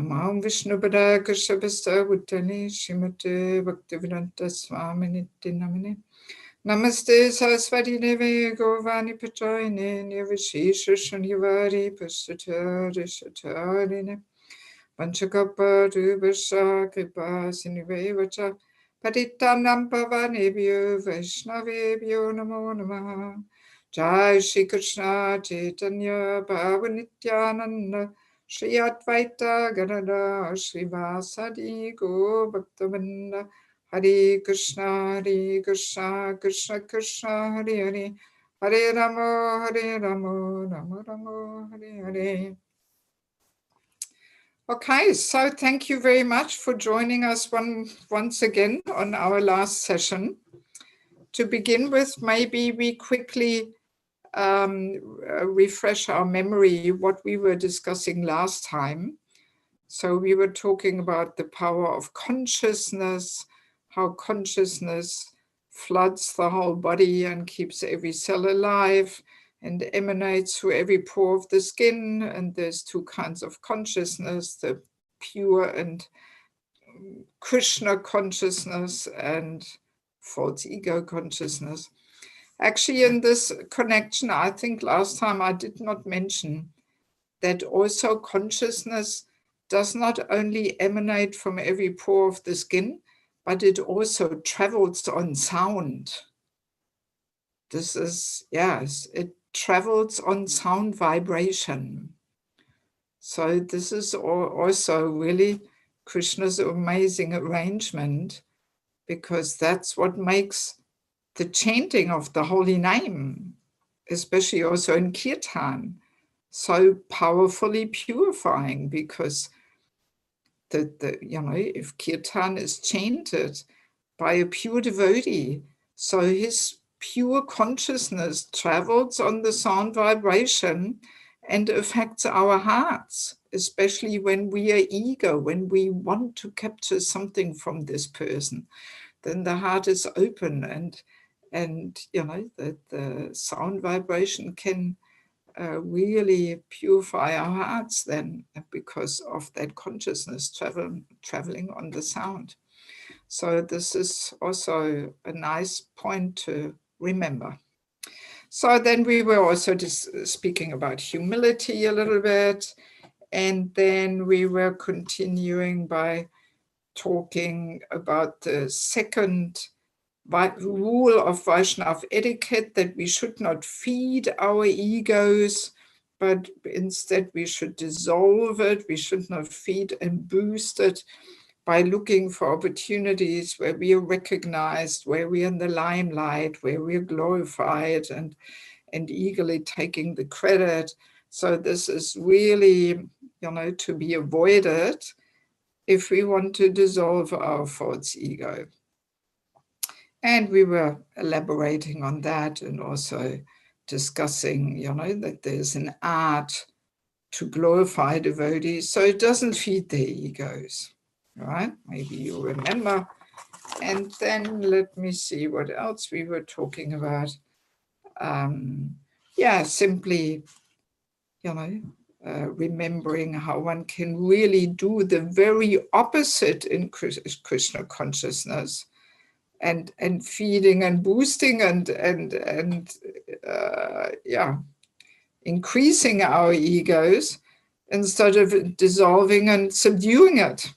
Namam Vishnupada Kashabasta Uttani Shimate Bhaktivedanta Swaminiti Namane Namaste Saraswati Deve Govani Patrayane Nirvishesha Shunyavari Pasatari Shatarine Panchakapa Rubasha Kripa Sinivevacha Patitanam Pavanebhyo Vaishnavebhyo Namo Namaha Jai Shri Krishna Chaitanya Bhavanityananda Shri Advaita Gadada Srivasadi Go Bhaktavinda Hare Krishna Krishna Krishna Hare Hare Hare Ramo Ramo Ramo Hare Hare. Okay, so thank you very much for joining us once again on our last session. To begin with, maybe we quickly refresh our memory what we were discussing last time. So we were talking about the power of consciousness, how consciousness floods the whole body and keeps every cell alive and emanates through every pore of the skin. And there's two kinds of consciousness, the pure and Krishna consciousness and false ego consciousness. Actually, in this connection, I think last time I did not mention that also consciousness does not only emanate from every pore of the skin, but it also travels on sound. This is, yes, it travels on sound vibration. So this is also really Krishna's amazing arrangement, because that's what makes the chanting of the holy name, especially also in kirtan, so powerfully purifying, because if kirtan is chanted by a pure devotee, so his pure consciousness travels on the sound vibration and affects our hearts, especially when we are eager, when we want to capture something from this person, then the heart is open, and the sound vibration can really purify our hearts then, because of that consciousness traveling on the sound. So this is also a nice point to remember. So then we were also speaking about humility a little bit, and then we were continuing by talking about the second rule of Vaishnava etiquette, that we should not feed our egos, but instead we should dissolve it. We should not feed and boost it by looking for opportunities where we are recognized, where we are in the limelight, where we are glorified, and eagerly taking the credit. So this is really, to be avoided if we want to dissolve our false ego. And we were elaborating on that, and also discussing, that there's an art to glorify devotees, so it doesn't feed their egos, right? Maybe you remember. And then let me see what else we were talking about. Simply, remembering how one can really do the very opposite in Krishna consciousness, and feeding and boosting and increasing our egos instead of dissolving and subduing it.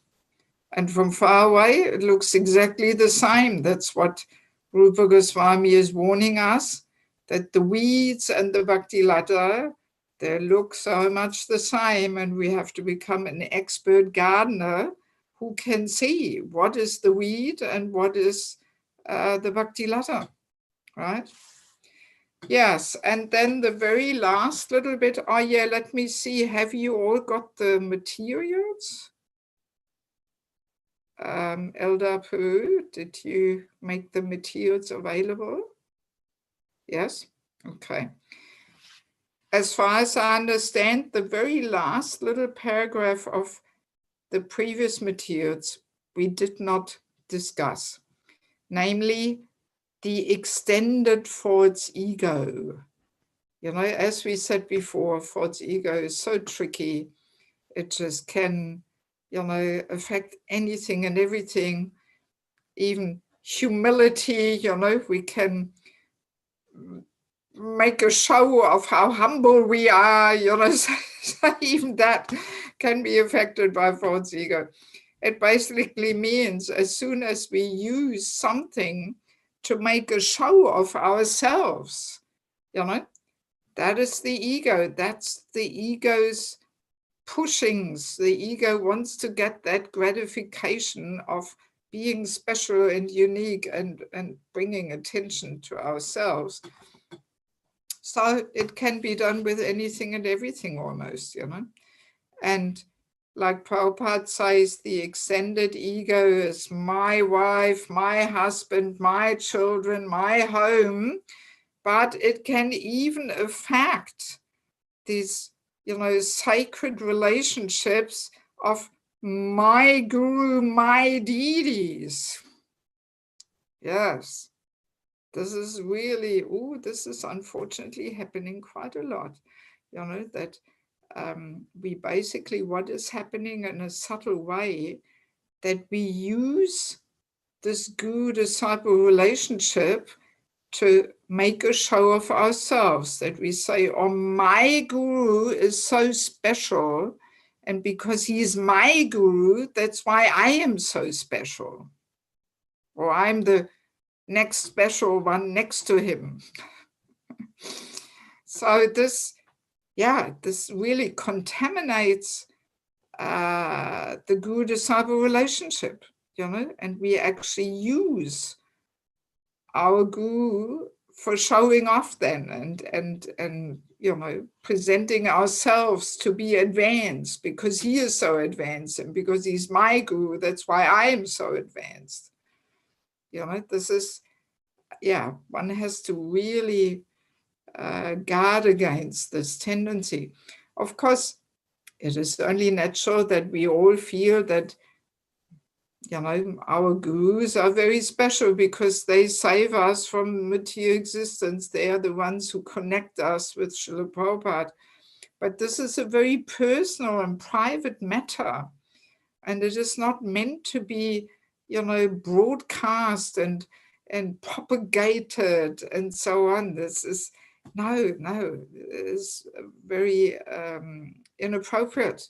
And from far away, it looks exactly the same. That's what Rupa Goswami is warning us, that the weeds and the bhakti ladder, they look so much the same, and we have to become an expert gardener who can see what is the weed and what is the bhakti ladder, right? Yes, and then the very last little bit, let me see, have you all got the materials? Elder Peru, did you make the materials available? Yes? Okay. As far as I understand, the very last little paragraph of the previous materials we did not discuss, namely the extended false ego. As we said before, false ego is so tricky. It just can affect anything and everything, even humility, we can make a show of how humble we are, so even that can be affected by false ego. It basically means as soon as we use something to make a show of ourselves, that is the ego. That's the ego's pushings. The ego wants to get that gratification of being special and unique and bringing attention to ourselves. So it can be done with anything and everything almost, And like Prabhupada says, the extended ego is my wife, my husband, my children, my home, but it can even affect these, sacred relationships of my guru, my deities. Yes. This is really, this is unfortunately happening quite a lot, that we basically, what is happening in a subtle way, that we use this guru-disciple relationship to make a show of ourselves, that we say, oh, my guru is so special, and because he is my guru, that's why I am so special, or I'm the next special one next to him. So this really contaminates the guru-disciple relationship, and we actually use our guru for showing off then and presenting ourselves to be advanced because he is so advanced, and because he's my guru, that's why I am so advanced. This is, one has to really guard against this tendency. Of course, it is only natural that we all feel that, our gurus are very special because they save us from material existence. They are the ones who connect us with Srila Prabhupada. But this is a very personal and private matter. And it is not meant to be, broadcast and propagated and so on. This is, no, it's very inappropriate,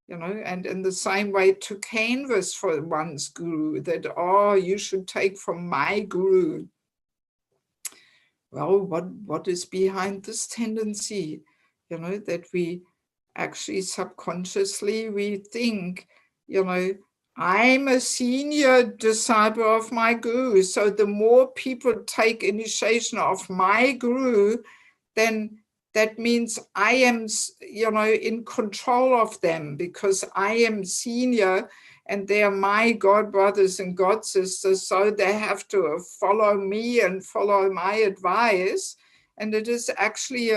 and in the same way to canvas for one's guru that, you should take from my guru. Well, what is behind this tendency, that we actually subconsciously, we think, I'm a senior disciple of my guru. So the more people take initiation of my guru, then that means I am, in control of them because I am senior and they are my god brothers and god sisters. So they have to follow me and follow my advice. And it is actually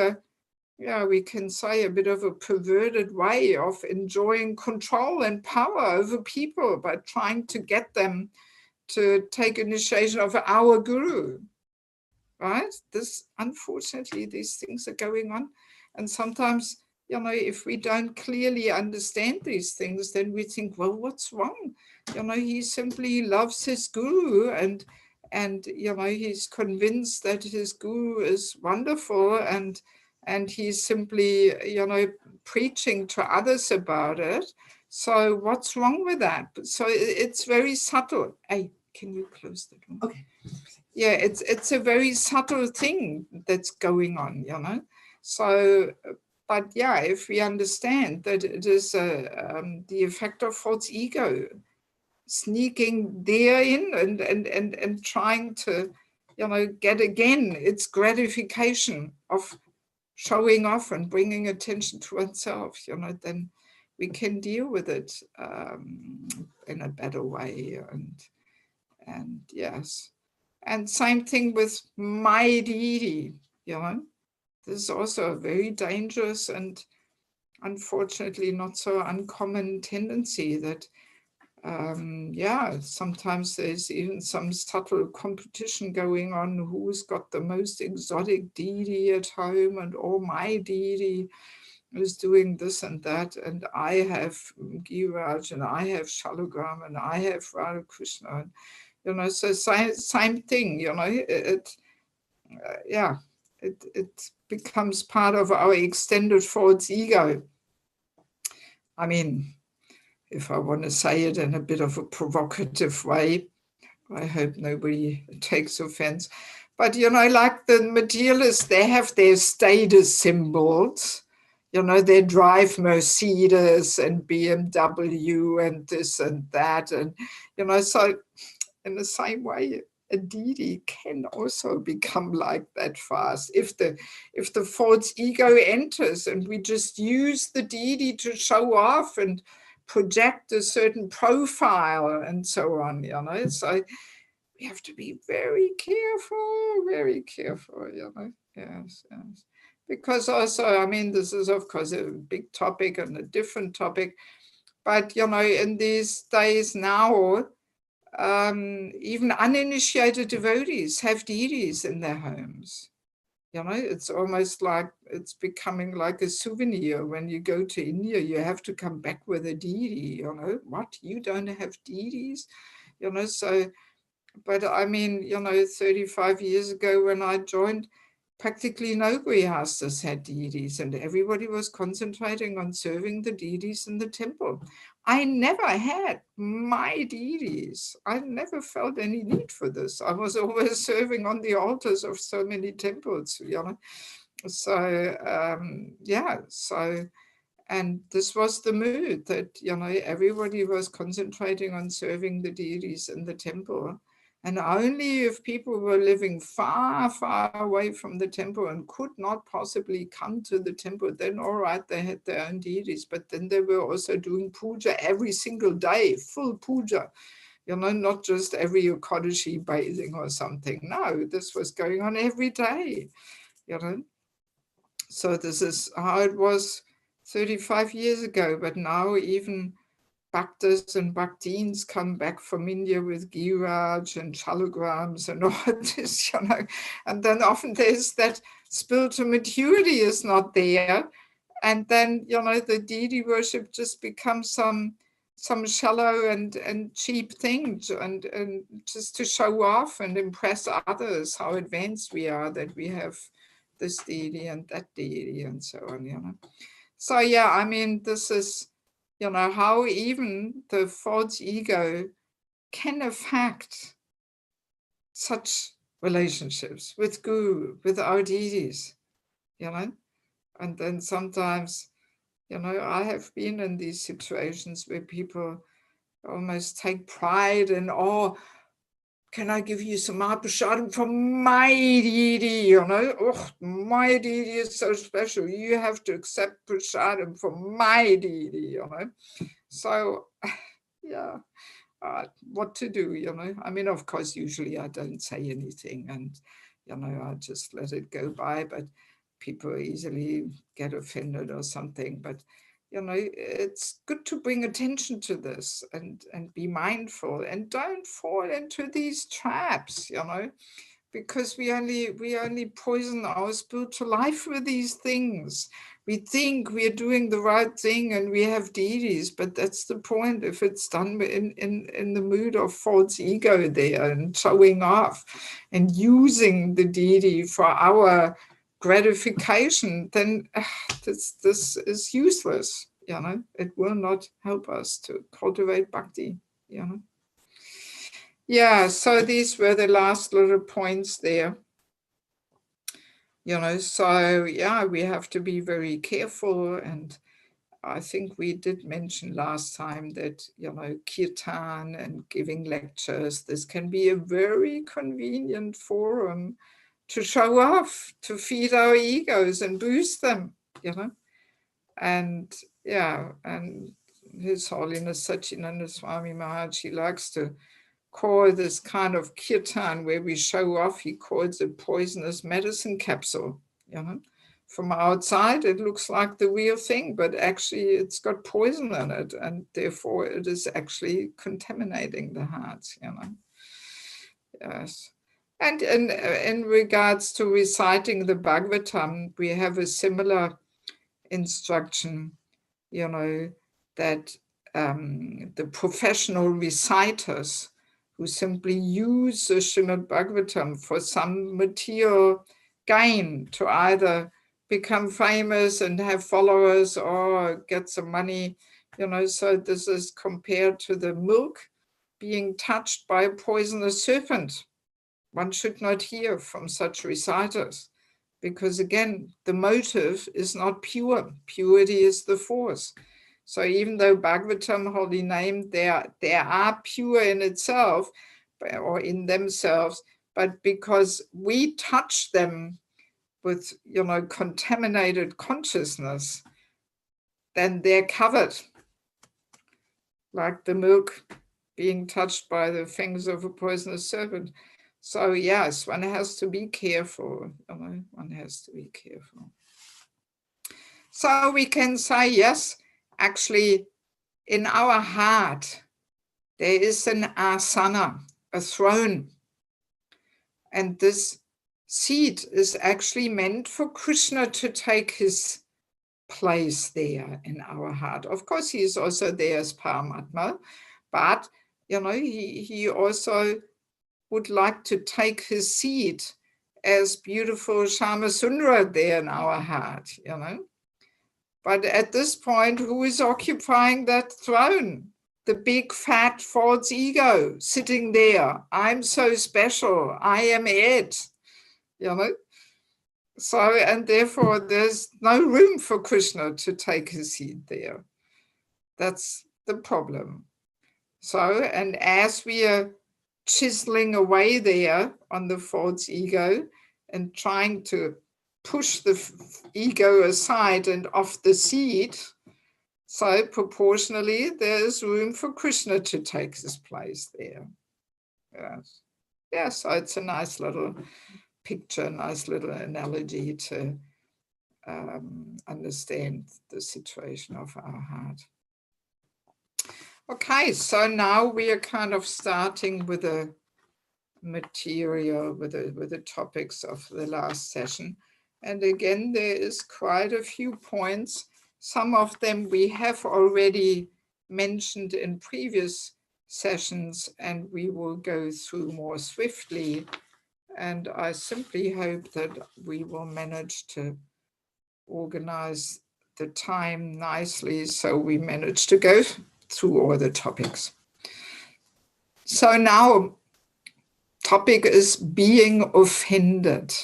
we can say a bit of a perverted way of enjoying control and power over people by trying to get them to take initiation of our guru, right? Unfortunately, these things are going on. And sometimes, if we don't clearly understand these things, then we think, well, what's wrong? He simply loves his guru and he's convinced that his guru is wonderful and he's simply, preaching to others about it. So what's wrong with that? So it's very subtle. Hey, can you close the door? Okay. Yeah, it's a very subtle thing that's going on, So, but if we understand that it is the effect of false ego sneaking therein and trying to, get again its gratification of showing off and bringing attention to oneself, then we can deal with it in a better way. And yes. And same thing with my deity, This is also a very dangerous and unfortunately not so uncommon tendency that, sometimes there's even some subtle competition going on, who's got the most exotic deity at home and my deity. is doing this and that, and I have Giriraj, and I have Shalagram, and I have Radha Krishna, and, so same thing, it becomes part of our extended false ego. I mean, if I want to say it in a bit of a provocative way, I hope nobody takes offense, but, like the materialists, they have their status symbols. They drive Mercedes and BMW and this and that. And, so in the same way, a deity can also become like that fast. If the false ego enters and we just use the deity to show off and project a certain profile and so on, so we have to be very careful, yes. Because also, I mean, this is of course a big topic and a different topic, but, in these days now, even uninitiated devotees have deities in their homes. It's almost like it's becoming like a souvenir. When you go to India, you have to come back with a deity. What? You don't have deities? So, but I mean, 35 years ago when I joined, practically no grihastas had deities, and everybody was concentrating on serving the deities in the temple. I never had my deities. I never felt any need for this. I was always serving on the altars of so many temples, So, and this was the mood that, everybody was concentrating on serving the deities in the temple. And only if people were living far, far away from the temple and could not possibly come to the temple, then all right, they had their own deities. But then they were also doing puja every single day, full puja, not just every Ekadashi bathing or something. No, this was going on every day, So this is how it was 35 years ago. But now even Bhaktas and Bhaktins come back from India with Giriraj and Shalagrams and all this, and then often there's that spiritual maturity is not there. And then, the deity worship just becomes some shallow and cheap thing, and just to show off and impress others how advanced we are, that we have this deity and that deity and so on, So yeah, I mean, this is, how even the false ego can affect such relationships with Guru, with our deities, And then sometimes, I have been in these situations where people almost take pride in, oh, can I give you some Mahaprasadam from my deity? Oh, my deity is so special. You have to accept prasadam from my deity, So, yeah, what to do, I mean, of course, usually I don't say anything and, I just let it go by, but people easily get offended or something. But, it's good to bring attention to this and be mindful and don't fall into these traps, because we only poison our spiritual life with these things. We think we are doing the right thing and we have deities, but that's the point. If it's done in the mood of false ego there and showing off and using the deity for our gratification, then this is useless. It will not help us to cultivate bhakti. Yeah, so these were the last little points there. So yeah, we have to be very careful. And I think we did mention last time that, kirtan and giving lectures, this can be a very convenient forum to show off, to feed our egos and boost them, And yeah, and His Holiness Satchidananda Swami Maharaj, he likes to call this kind of kirtan where we show off, he calls it poisonous medicine capsule. From outside it looks like the real thing, but actually it's got poison in it, and therefore it is actually contaminating the hearts. Yes. And in regards to reciting the Bhagavatam, we have a similar instruction, that the professional reciters who simply use the Srimad Bhagavatam for some material gain to either become famous and have followers or get some money, so this is compared to the milk being touched by a poisonous serpent. One should not hear from such reciters, because again, the motive is not pure. Purity is the force. So even though Bhagavatam, holy name, they are pure in itself or in themselves, but because we touch them with, contaminated consciousness, then they're covered, like the milk being touched by the fingers of a poisonous serpent. So yes, one has to be careful. One has to be careful. So we can say, yes, actually, in our heart, there is an asana, a throne. And this seat is actually meant for Krishna to take his place there in our heart. Of course, he is also there as Paramatma, but, he also would like to take his seat as beautiful Shyamasundara there in our heart, But at this point, who is occupying that throne? The big, fat, false ego sitting there. I'm so special. I am it, So, and therefore, there's no room for Krishna to take his seat there. That's the problem. So, and as we are chiseling away there on the false ego and trying to push the ego aside and off the seat, so proportionally there's room for Krishna to take his place there. Yes. Yeah, so it's a nice little picture, nice little analogy to understand the situation of our heart. Okay, so now we are kind of starting with the material, with the topics of the last session. And again, there is quite a few points. Some of them we have already mentioned in previous sessions, and we will go through more swiftly. And I simply hope that we will manage to organize the time nicely so we manage to go through all the topics. So now, topic is being offended.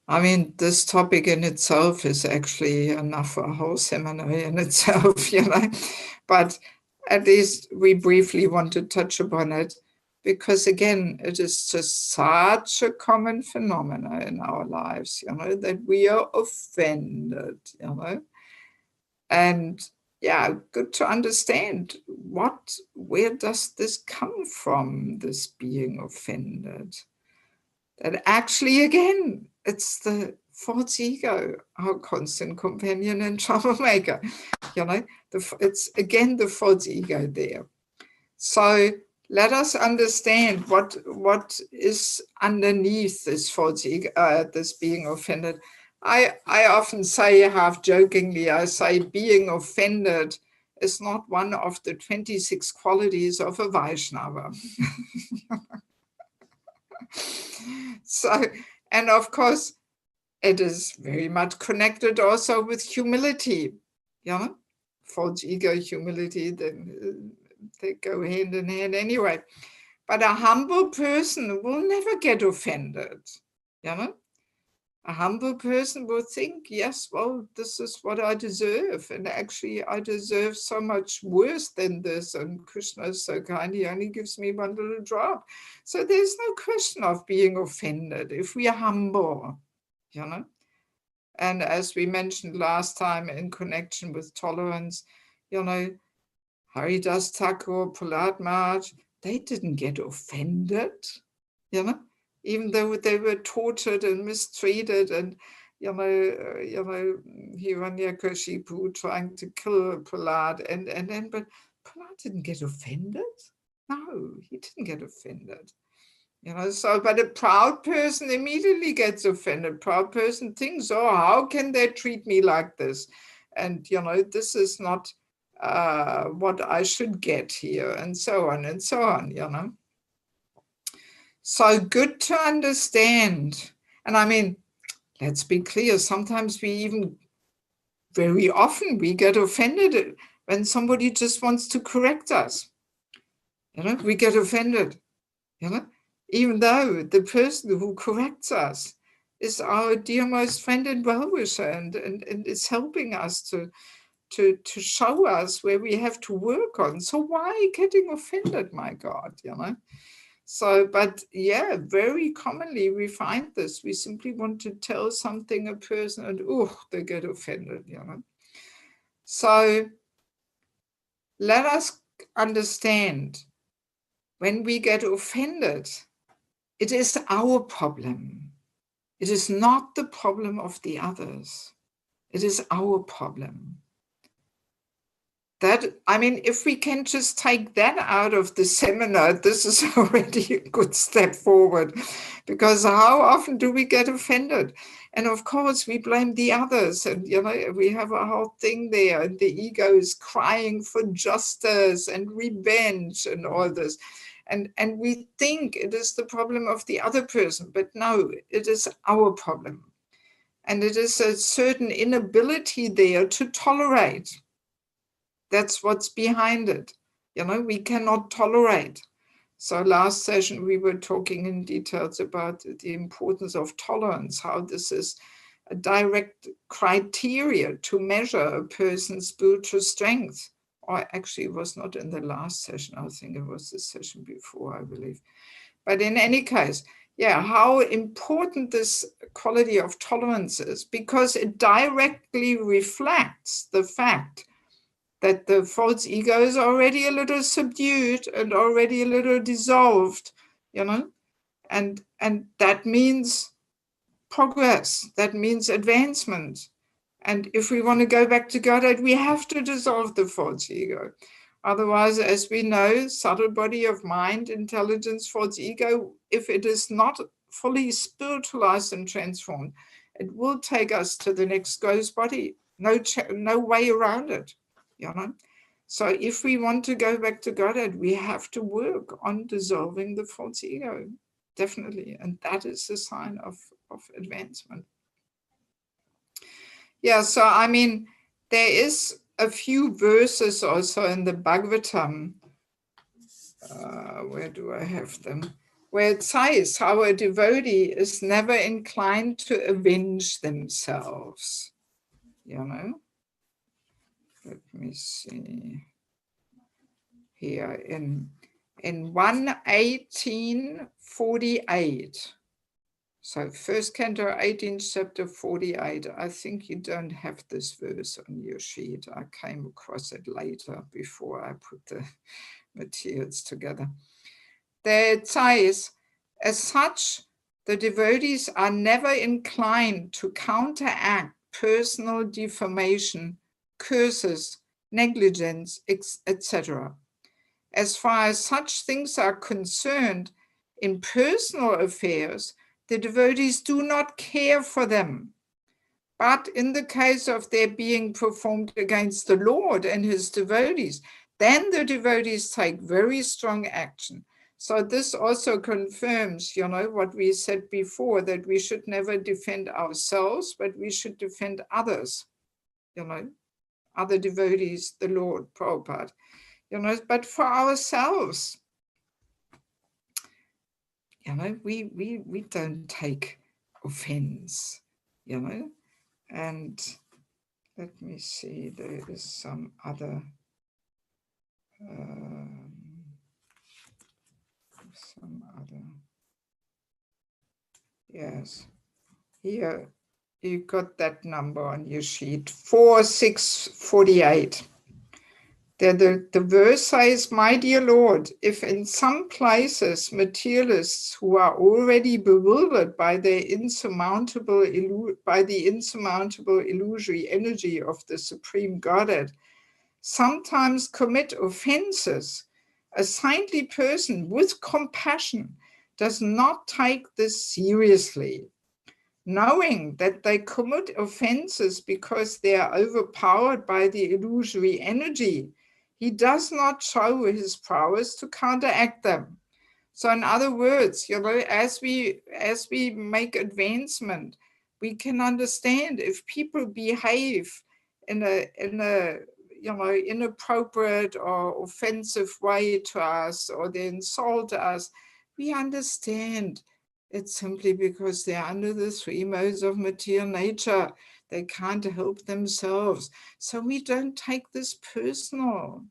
I mean, this topic in itself is actually enough for a whole seminar in itself, but at least we briefly want to touch upon it, because again, it is just such a common phenomenon in our lives, that we are offended, And yeah, good to understand where does this come from, this being offended? That actually, again, it's the false ego, our constant companion and troublemaker. It's again the false ego there. So let us understand what is underneath this false ego, this being offended. I often say, half jokingly, I say being offended is not one of the 26 qualities of a Vaishnava. So, and of course, it is very much connected also with humility. False ego, humility, they go hand in hand anyway. But a humble person will never get offended. A humble person will think, yes, well, this is what I deserve. And actually, I deserve so much worse than this. And Krishna is so kind, he only gives me one little drop. So there's no question of being offended if we are humble, And as we mentioned last time in connection with tolerance, Haridas Thakur, Prahlad Maharaj, they didn't get offended, even though they were tortured and mistreated, and Hiranyakashipu trying to kill Prahlad, but Prahlad didn't get offended. No, he didn't get offended. You know, so, but a proud person immediately gets offended. Proud person thinks, oh, how can they treat me like this? And, you know, this is not what I should get here, and so on and so on, you know. So good to understand. And I mean, let's be clear, sometimes we even, very often we get offended when somebody just wants to correct us. You know, we get offended, you know, even though the person who corrects us is our dear most friend and well-wisher, and is helping us to show us where we have to work on. So why getting offended, my God, you know? So, but yeah, very commonly we find this. We simply want to tell something a person and, oh, they get offended, you know? So let us understand, when we get offended, it is our problem. It is not the problem of the others. It is our problem. That, I mean, if we can just take that out of the seminar, this is already a good step forward, because how often do we get offended? And of course, we blame the others, and, you know, we have a whole thing there, and the ego is crying for justice and revenge and all this. And we think it is the problem of the other person, but no, it is our problem. And it is a certain inability there to tolerate. That's what's behind it. You know, we cannot tolerate. So last session, we were talking in details about the importance of tolerance, how this is a direct criteria to measure a person's spiritual strength. Or actually, it was not in the last session. I think it was the session before, I believe. But in any case, yeah, how important this quality of tolerance is, because it directly reflects the fact that the false ego is already a little subdued and already a little dissolved, you know, and that means progress, that means advancement. And if we want to go back to Godhead, we have to dissolve the false ego. Otherwise, as we know, subtle body of mind, intelligence, false ego, if it is not fully spiritualized and transformed, it will take us to the next ghost body. No way around it, you know. So if we want to go back to Godhead, we have to work on dissolving the false ego, definitely. And that is a sign of advancement. Yeah, so I mean, there is a few verses also in the Bhagavatam. Where do I have them? Where it says how a devotee is never inclined to avenge themselves. You know? Let me see. Here in 1:18:48. So first canto, 18th chapter, 48. I think you don't have this verse on your sheet. I came across it later before I put the materials together. There it says, as such, the devotees are never inclined to counteract personal defamation, curses, negligence, etc. As far as such things are concerned, in personal affairs, the devotees do not care for them. But in the case of their being performed against the Lord and his devotees, then the devotees take very strong action. So this also confirms, you know, what we said before, that we should never defend ourselves, but we should defend others, you know, other devotees, the Lord, Prabhupada, you know, but for ourselves, you know, we don't take offense, you know. And let me see, there is some other, yes, here you got that number on your sheet, 4648. The verse says, my dear Lord, if in some places materialists who are already bewildered by the insurmountable illusory energy of the Supreme Godhead sometimes commit offenses, a saintly person with compassion does not take this seriously, knowing that they commit offenses because they are overpowered by the illusory energy, he does not show his prowess to counteract them. So in other words, as we make advancement, we can understand if people behave in a inappropriate or offensive way to us, or they insult us, we understand it's simply because they're under the three modes of material nature. They can't help themselves. So we don't take this personal,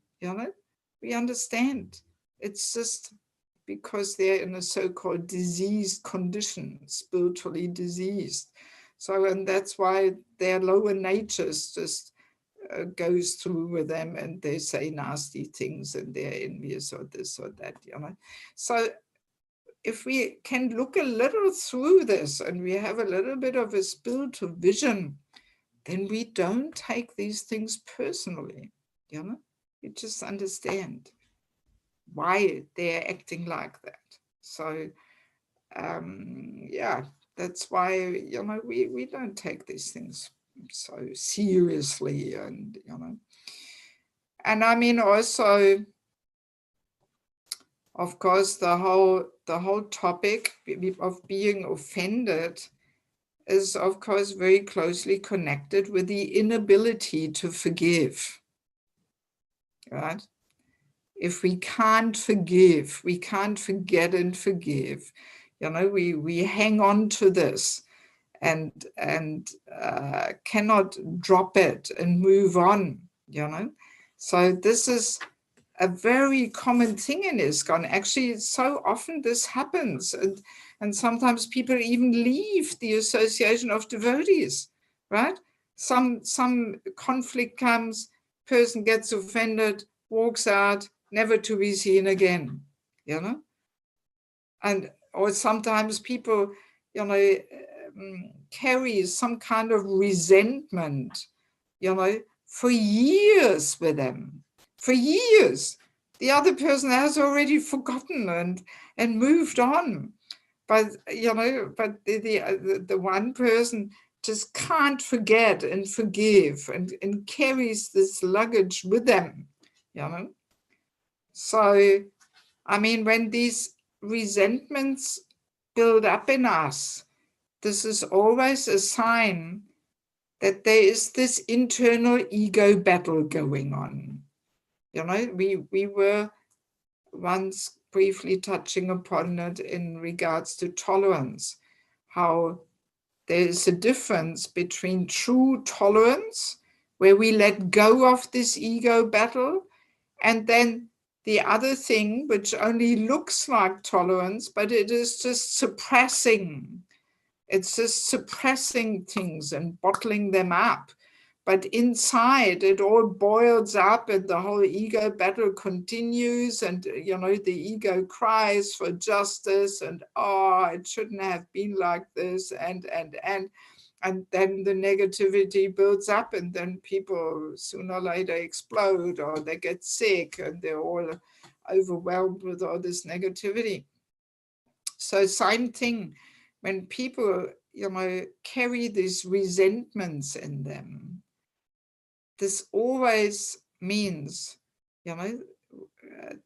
we understand. It's just because they're in a so-called diseased condition, spiritually diseased. So, and that's why their lower natures just goes through with them, and they say nasty things, and they're envious or this or that, So if we can look a little through this, and we have a little bit of a spiritual vision, then we don't take these things personally, we just understand why they're acting like that. So yeah, that's why, we don't take these things so seriously, and, and I mean, also, of course, the whole topic of being offended is, of course, very closely connected with the inability to forgive, right? If we can't forgive, we can't forget and forgive, we hang on to this and cannot drop it and move on, So this is a very common thing in ISKCON. Actually, so often this happens, and sometimes people even leave the association of devotees, right? Some conflict comes, person gets offended, walks out, never to be seen again, and or sometimes people, carry some kind of resentment, for years with them. For years, the other person has already forgotten and moved on, but but the one person just can't forget and forgive, and carries this luggage with them, So, I mean, when these resentments build up in us, this is always a sign that there is this internal ego battle going on. We were once briefly touching upon it in regards to tolerance, how there is a difference between true tolerance, where we let go of this ego battle, and then the other thing, which only looks like tolerance, but it is just suppressing. It's just suppressing things and bottling them up. But inside, it all boils up, and the whole ego battle continues, and, the ego cries for justice, and, oh, it shouldn't have been like this, and then the negativity builds up, and then people sooner or later explode, or they get sick, and they're all overwhelmed with all this negativity. So same thing, when people, carry these resentments in them, this always means, the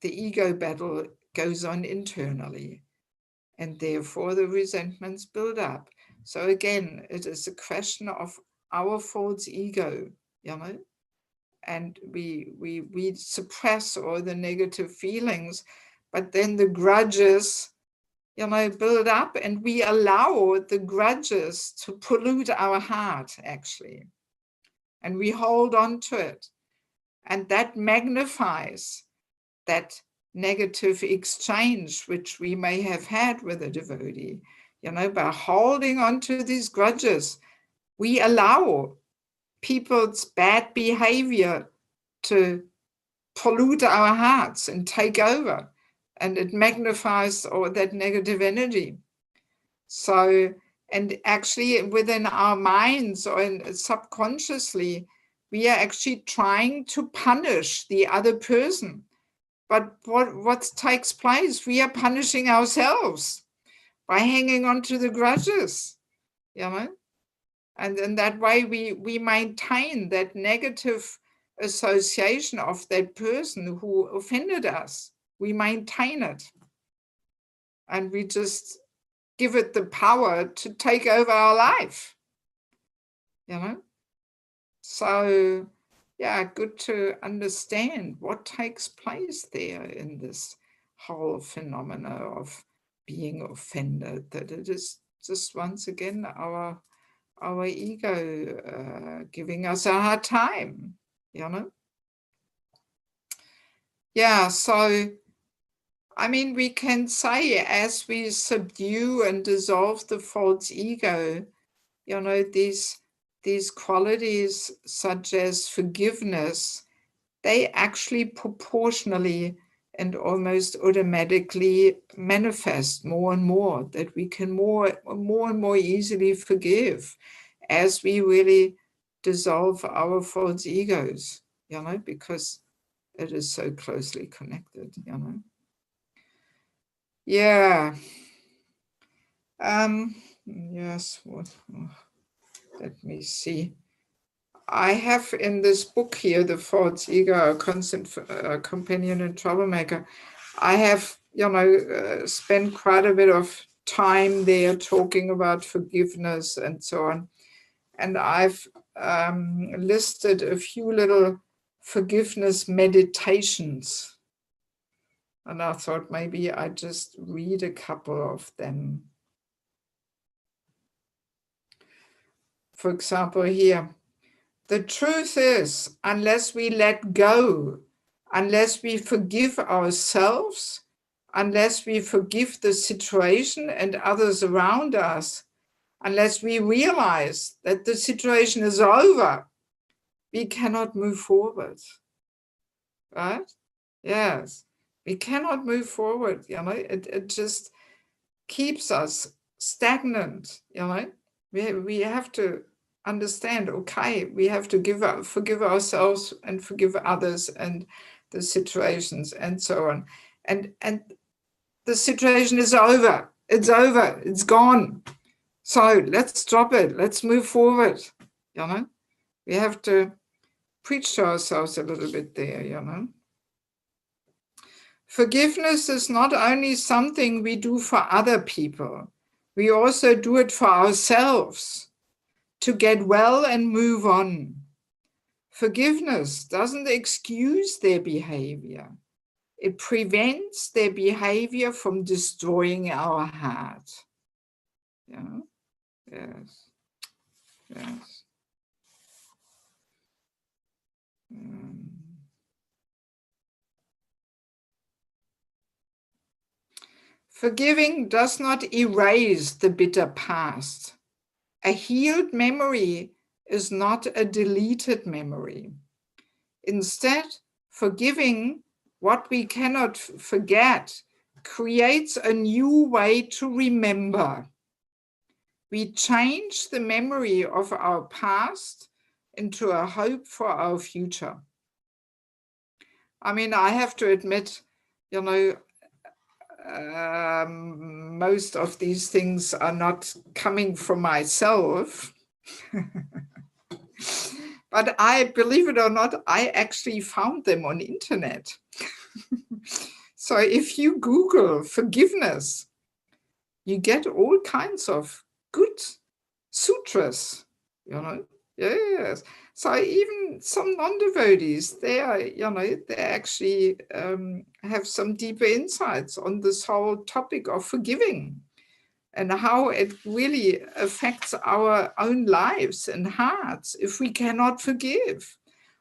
ego battle goes on internally, and therefore the resentments build up. So again, it is a question of our false ego, and we suppress all the negative feelings, but then the grudges, build up, and we allow the grudges to pollute our heart, actually. And we hold on to it. And that magnifies that negative exchange which we may have had with a devotee. By holding on to these grudges, we allow people's bad behavior to pollute our hearts and take over, and it magnifies all that negative energy. So, and actually within our minds, or subconsciously, we are actually trying to punish the other person. But what takes place? We are punishing ourselves. by hanging on to the grudges, you know? And in that way, we maintain that negative association of that person who offended us. We maintain it. And we just give it the power to take over our life, you know? So, yeah, good to understand what takes place there in this whole phenomena of being offended, that it is just once again our ego giving us a hard time, you know? Yeah, so, I mean, we can say as we subdue and dissolve the false ego, you know, these qualities such as forgiveness, they actually proportionally and almost automatically manifest more and more, that we can more and more easily forgive as we really dissolve our false egos, you know, because it is so closely connected, you know. Yeah. Yes, let me see. I have in this book here, The False Ego, A Constant Companion and Troublemaker, I have, you know, spent quite a bit of time there talking about forgiveness and so on. And I've listed a few little forgiveness meditations. And I thought maybe I'd just read a couple of them. For example, here, the truth is, unless we let go, unless we forgive ourselves, unless we forgive the situation and others around us, unless we realize that the situation is over, we cannot move forward, right? Yes, we cannot move forward, you know, it just keeps us stagnant, you know. We have to understand, okay, we have to forgive ourselves and forgive others and the situations and so on. And the situation is over. It's over. It's gone. So let's drop it. Let's move forward, you know. We have to preach to ourselves a little bit there, you know. Forgiveness is not only something we do for other people, we also do it for ourselves to get well and move on. Forgiveness doesn't excuse their behavior. It prevents their behavior from destroying our heart. Yeah. Yes. Yes. Forgiving does not erase the bitter past. A healed memory is not a deleted memory. Instead, forgiving what we cannot forget creates a new way to remember. We change the memory of our past into a hope for our future. I mean, I have to admit, you know, most of these things are not coming from myself. But I, believe it or not, I actually found them on internet. So if you Google forgiveness, you get all kinds of good sutras, you know. Yes. So even some non-devotees, they are, you know, they actually have some deeper insights on this whole topic of forgiving and how it really affects our own lives and hearts if we cannot forgive.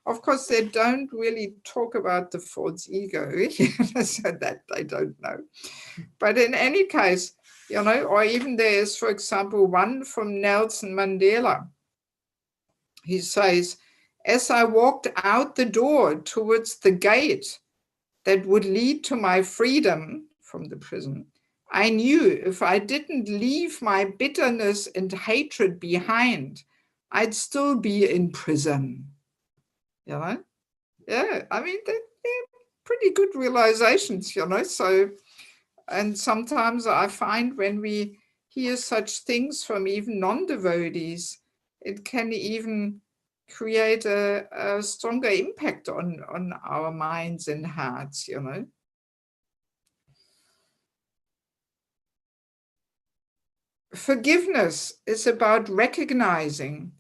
Of course, they don't really talk about the false ego, so that I don't know. But in any case, you know, or even there is, for example, one from Nelson Mandela. He says, as I walked out the door towards the gate that would lead to my freedom from the prison, I knew if I didn't leave my bitterness and hatred behind, I'd still be in prison. You know? Yeah, I mean, they're pretty good realizations, you know. So, and sometimes I find when we hear such things from even non-devotees, it can even create a stronger impact on our minds and hearts, you know. Forgiveness is about recognizing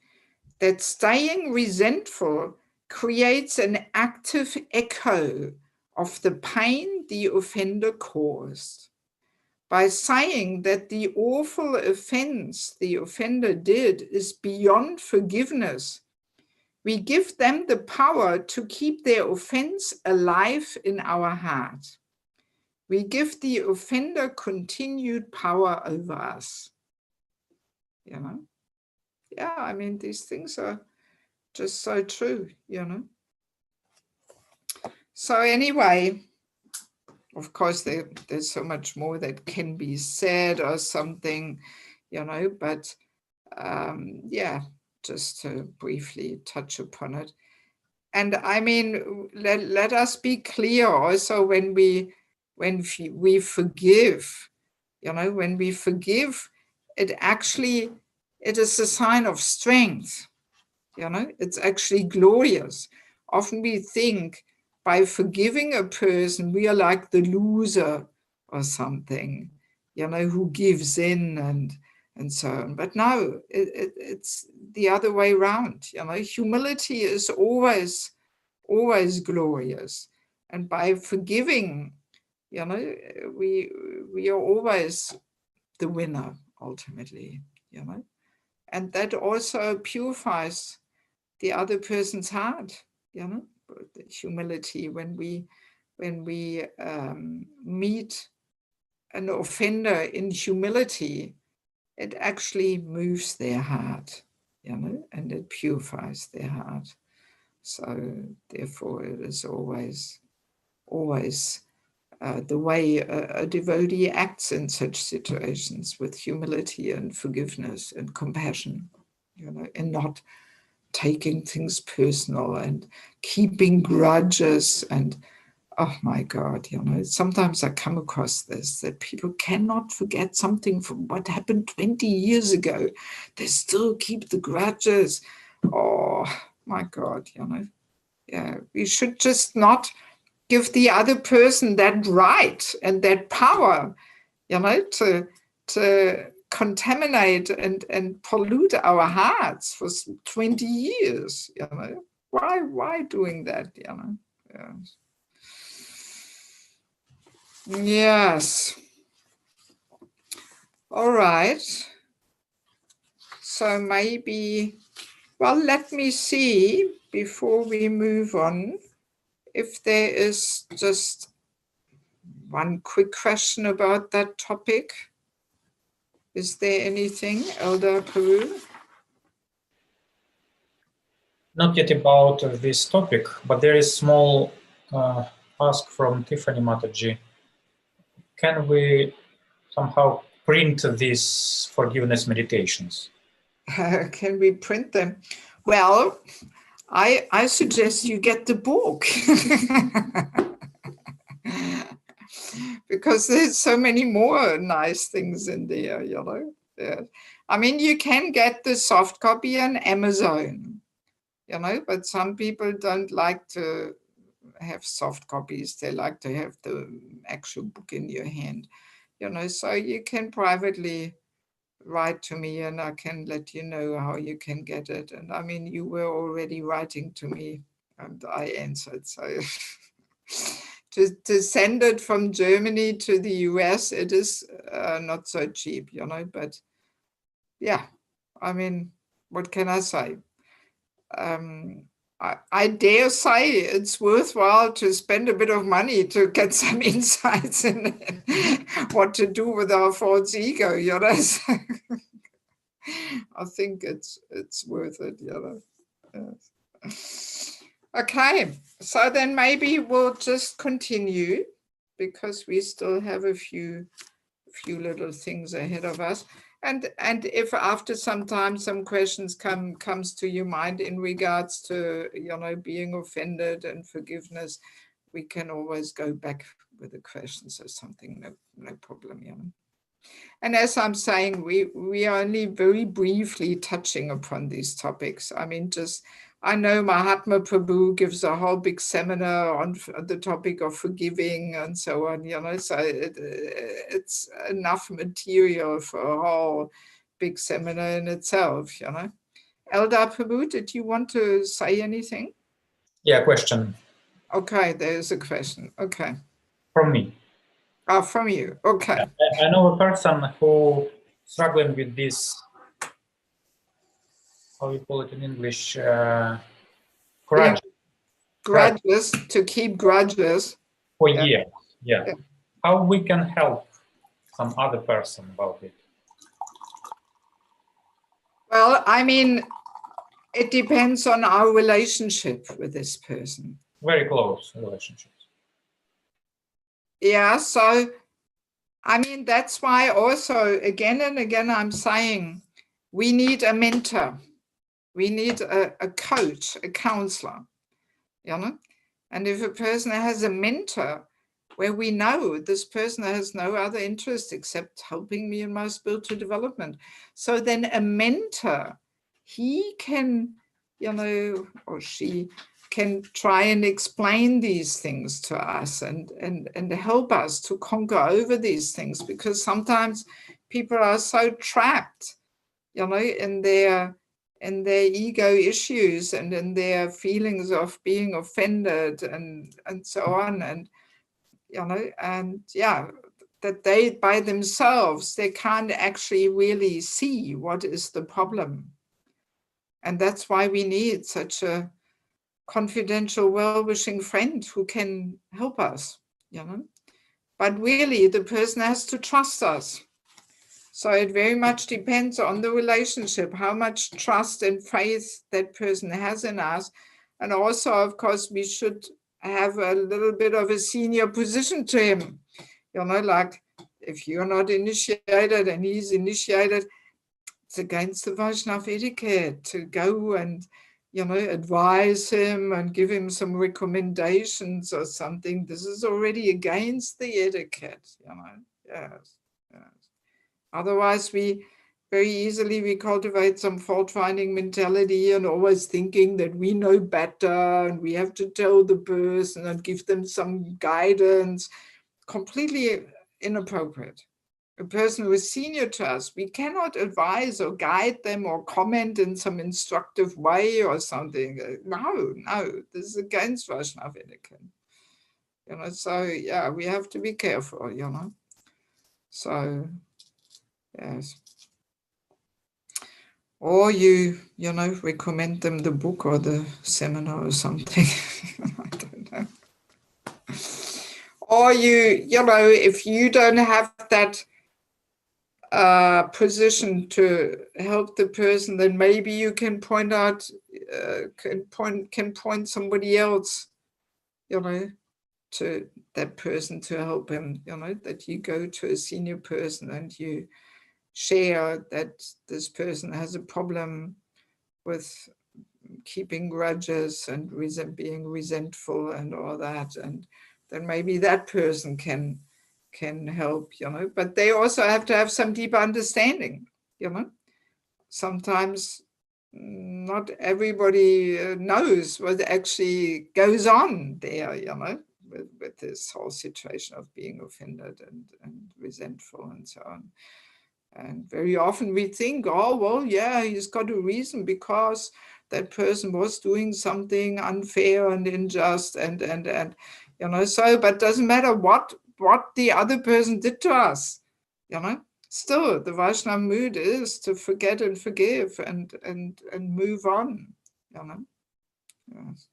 that staying resentful creates an active echo of the pain the offender caused. By saying that the awful offense the offender did is beyond forgiveness, we give them the power to keep their offense alive in our heart. We give the offender continued power over us. You know? Yeah, I mean, these things are just so true, you know. So anyway, of course, there's so much more that can be said or something, you know, but yeah, just to briefly touch upon it. And I mean, let us be clear also when we forgive, you know, when we forgive, it is a sign of strength, you know, it's actually glorious. Often we think by forgiving a person, we are like the loser or something, you know, who gives in and so on. But no, it's the other way around. You know, humility is always glorious. And by forgiving, you know, we are always the winner ultimately, you know. And that also purifies the other person's heart, you know, the humility when we meet an offender in humility, it actually moves their heart, you know, and it purifies their heart. So therefore it is always the way a devotee acts in such situations, with humility and forgiveness and compassion, you know, and not taking things personal and keeping grudges. And oh my God, you know, sometimes I come across this, that people cannot forget something from what happened 20 years ago. They still keep the grudges. Oh my God, you know. Yeah, we should just not give the other person that right and that power, you know, to contaminate and pollute our hearts for 20 years, you know. Why doing that, you know? Yes. Yes. All right. So maybe, well, let me see before we move on if there is just one quick question about that topic. Is there anything, Elder Peru? Not yet about this topic, but there is small ask from Tiffany Mataji. Can we somehow print these forgiveness meditations? Can we print them? Well, I suggest you get the book. Because there's so many more nice things in there, you know. Yeah. I mean, you can get the soft copy on Amazon, you know, but some people don't like to have soft copies. They like to have the actual book in your hand, you know, so you can privately write to me and I can let you know how you can get it. And I mean, you were already writing to me and I answered, so to send it from Germany to the US, it is not so cheap, you know, but yeah, I mean, what can I say? I dare say it's worthwhile to spend a bit of money to get some insights in what to do with our false ego, you know. I think it's worth it, you know. Yes. Okay, so then maybe we'll just continue because we still have a few little things ahead of us. And if after some time some questions comes to your mind in regards to, you know, being offended and forgiveness, we can always go back with the questions or something. No problem, you know. And as I'm saying, we are only very briefly touching upon these topics. I mean, I know Mahatma Prabhu gives a whole big seminar on the topic of forgiving and so on, so it's enough material for a whole big seminar in itself, Eldar Prabhu, did you want to say anything? Yeah, question. Okay, there's a question. Okay. From me. From you. Okay. I know a person who struggling with this, how you call it in English, grudge. Grudges, to keep grudges. For years, yeah. How we can help some other person about it? Well, I mean, it depends on our relationship with this person. Very close relationships. Yeah, so, I mean, that's why also, again and again, I'm saying we need a mentor. We need a coach, a counselor, And if a person has a mentor where we know this person has no other interest except helping me in my spiritual development, so then a mentor, he can, or she can try and explain these things to us and help us to conquer over these things, because sometimes people are so trapped, in their ego issues and in their feelings of being offended and so on, and that they by themselves, they can't actually really see what is the problem. And that's why we need such a confidential, well-wishing friend who can help us, But really, the person has to trust us. So it very much depends on the relationship, how much trust and faith that person has in us. And also, of course, we should have a little bit of a senior position to him. Like if you're not initiated and he's initiated, it's against the Vaishnava etiquette to go and, advise him and give him some recommendations or something. This is already against the etiquette, Yes. Otherwise, we very easily cultivate some fault-finding mentality and always thinking that we know better and we have to tell the person and give them some guidance. Completely inappropriate. A person who is senior to us, we cannot advise or guide them or comment in some instructive way or something. No, this is against Vaishnava etiquette. So yeah, we have to be careful, So, yes. Or you recommend them the book or the seminar or something. I don't know. Or if you don't have that position to help the person, then maybe you can point out, can point somebody else, to that person to help him, that you go to a senior person and you share that this person has a problem with keeping grudges and being resentful and all that, and then maybe that person can help, but they also have to have some deeper understanding, Sometimes not everybody knows what actually goes on there, with this whole situation of being offended and resentful and so on. And very often we think, oh, well, yeah, he's got a reason because that person was doing something unfair and unjust and so, but doesn't matter what the other person did to us, Still, the Vaishnava mood is to forget and forgive and move on, Yes.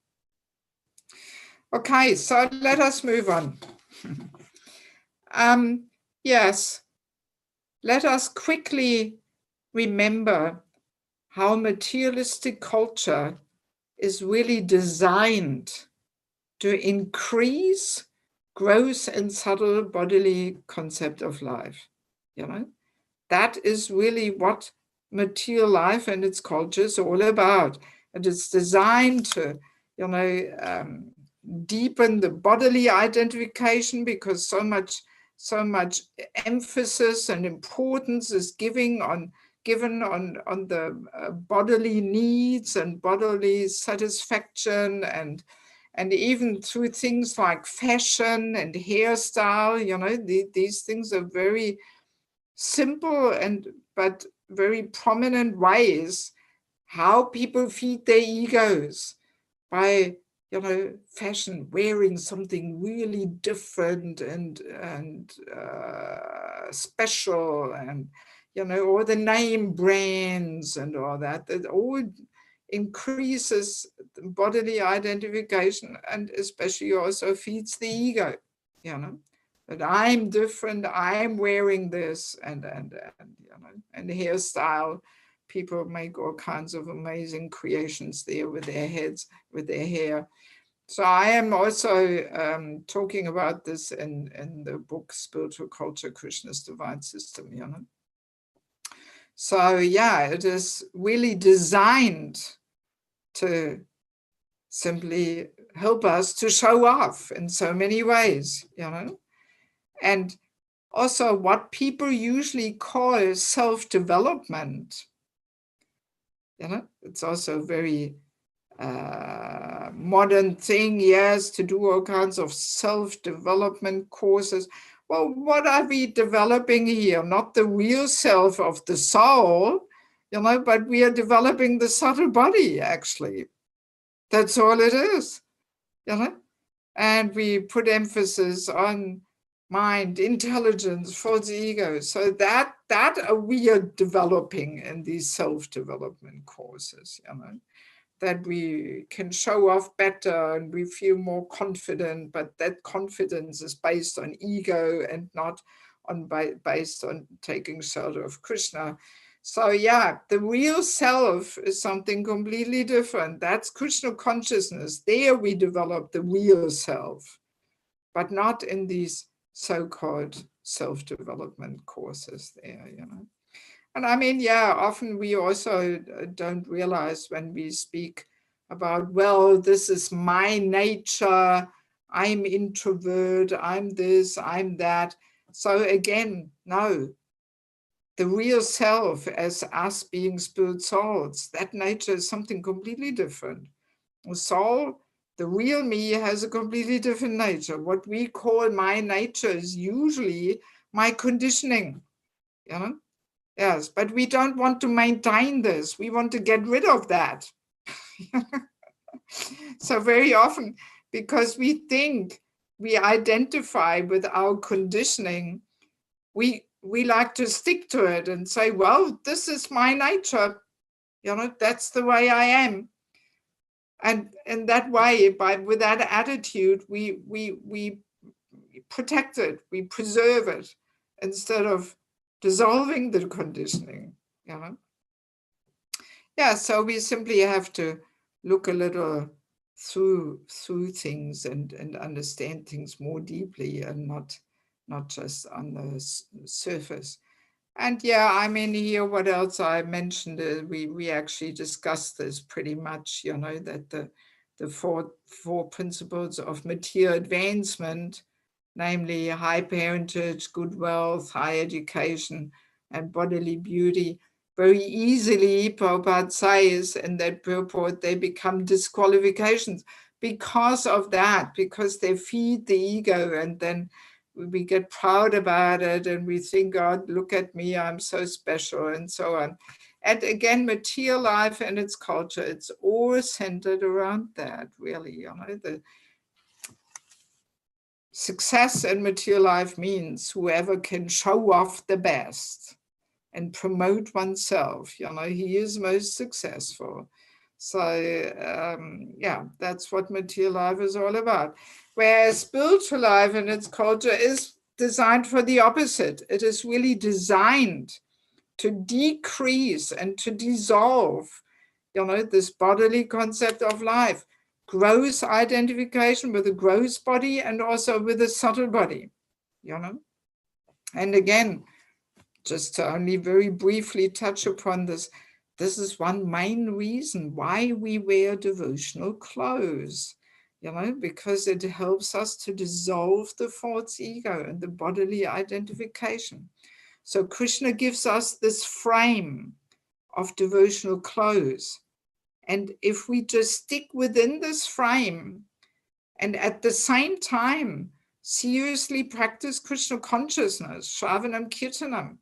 Okay, so let us move on. Yes. Let us quickly remember how materialistic culture is really designed to increase gross and subtle bodily concept of life. That is really what material life and its culture is all about. And it's designed to, deepen the bodily identification, because so much so much emphasis and importance is given on the bodily needs and bodily satisfaction, and even through things like fashion and hairstyle, you know, these things are very simple but very prominent ways how people feed their egos by, you know, fashion, wearing something really different and special, and, you know, or the name brands and all that. That all increases bodily identification, and especially also feeds the ego, you know, that I'm different, I'm wearing this, and you know, and hairstyle. People make all kinds of amazing creations there with their heads, with their hair. So I am also talking about this in the book Spiritual Culture, Krishna's Divine System, you know. So yeah, it is really designed to simply help us to show off in so many ways, you know. And also what people usually call self-development, you know, it's also very modern thing, yes, to do all kinds of self-development courses. Well, what are we developing here? Not the real self of the soul, you know, but we are developing the subtle body, actually. That's all it is, you know. And we put emphasis on mind, intelligence, false ego. So that we are developing in these self-development courses, you know, that we can show off better and we feel more confident, but that confidence is based on ego and not based on taking shelter of Krishna. So yeah, the real self is something completely different. That's Krishna consciousness. There we develop the real self, but not in these so-called self-development courses there, you know. And I mean, yeah, often we also don't realize when we speak about, well, this is my nature, I'm introvert, I'm this, I'm that. So again, no, the real self as us being spirit souls, that nature is something completely different. The soul, the real me, has a completely different nature. What we call my nature is usually my conditioning, you know? Yes, but we don't want to maintain this. We want to get rid of that. So very often, because we think we identify with our conditioning, we like to stick to it and say, well, this is my nature. You know, that's the way I am. And in that way, with that attitude, we protect it, we preserve it, instead of dissolving the conditioning, you know. Yeah, so we simply have to look a little through things and understand things more deeply, and not just on the surface. And yeah, I mean, here, what else I mentioned, we actually discussed this pretty much, you know, that the four principles of material advancement, namely high parentage, good wealth, high education, and bodily beauty, very easily, Prabhupada says in that purport, they become disqualifications because of that, because they feed the ego, and then we get proud about it and we think, God, look at me, I'm so special, and so on. And again, material life and its culture, it's all centered around that, really, you know. The success in material life means whoever can show off the best and promote oneself, you know, he is most successful. So yeah, that's what material life is all about. Whereas spiritual life and its culture is designed for the opposite. It is really designed to decrease and to dissolve, you know, this bodily concept of life, gross identification with the gross body and also with the subtle body, you know. And again, just to only very briefly touch upon this, this is one main reason why we wear devotional clothes. because it helps us to dissolve the false ego and the bodily identification. So Krishna gives us this frame of devotional clothes. And if we just stick within this frame and at the same time seriously practice Krishna consciousness, Shravanam Kirtanam,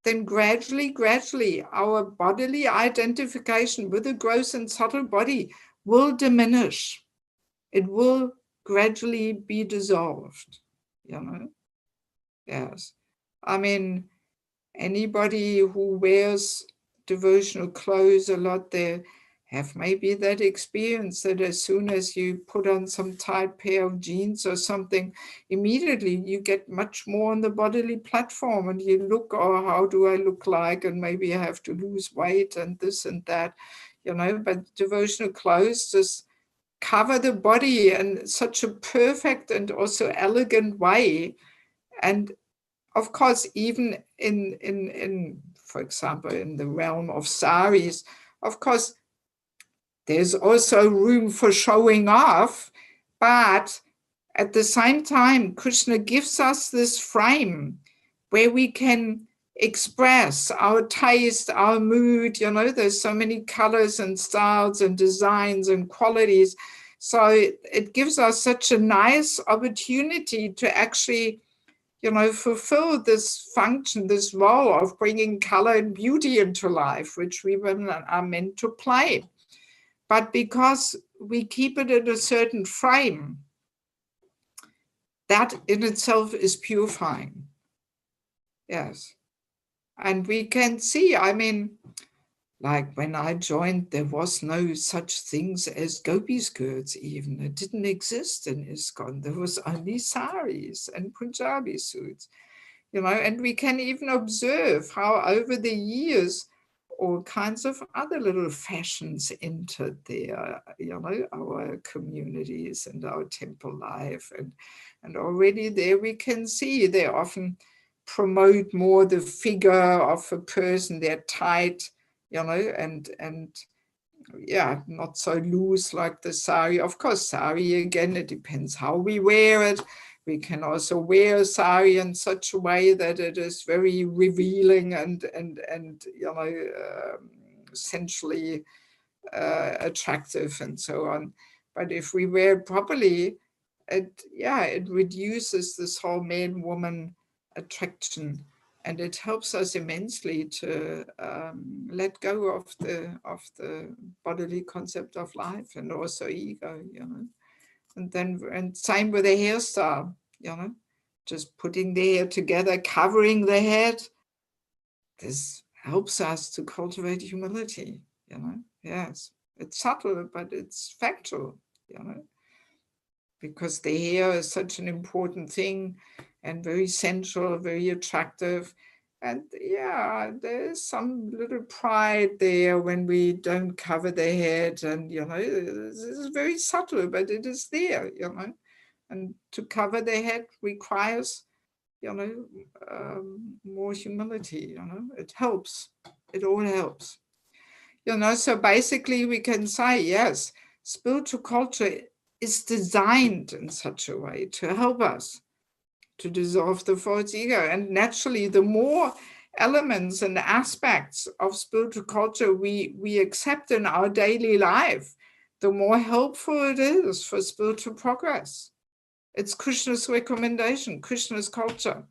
then gradually our bodily identification with the gross and subtle body will diminish. It will gradually be dissolved, Yes. I mean, anybody who wears devotional clothes a lot, they have maybe that experience that as soon as you put on some tight pair of jeans or something, immediately you get much more on the bodily platform and you look, oh, how do I look like? And maybe I have to lose weight and this and that, but devotional clothes just cover the body in such a perfect and also elegant way. And of course, even in for example, in the realm of saris, of course, there's also room for showing off, but at the same time, Krishna gives us this frame where we can express our taste, our mood, there's so many colors and styles and designs and qualities. So it gives us such a nice opportunity to actually fulfill this function, this role of bringing color and beauty into life, which we women are meant to play. But because we keep it in a certain frame, that in itself is purifying. Yes. And we can see, like when I joined, there was no such things as gopi skirts even. It didn't exist in ISKCON. There was only saris and Punjabi suits, and we can even observe how over the years, all kinds of other little fashions entered there, our communities and our temple life. And already there we can see they often promote more the figure of a person, they're tight, and yeah, not so loose like the sari. Of course, sari, again, it depends how we wear it. We can also wear a sari in such a way that it is very revealing and sensually attractive and so on. But if we wear it properly, it reduces this whole man-woman attraction. And it helps us immensely to let go of the bodily concept of life and also ego, and same with the hairstyle, just putting the hair together, covering the head. This helps us to cultivate humility, Yes, it's subtle, but it's factual, because the hair is such an important thing and very sensual, very attractive. And yeah, there's some little pride there when we don't cover the head. And, this is very subtle, but it is there, And to cover the head requires, more humility, It helps. It all helps. So basically we can say, yes, spiritual culture is designed in such a way to help us to dissolve the false ego. And naturally, the more elements and aspects of spiritual culture we accept in our daily life, the more helpful it is for spiritual progress. It's Krishna's recommendation, Krishna's culture,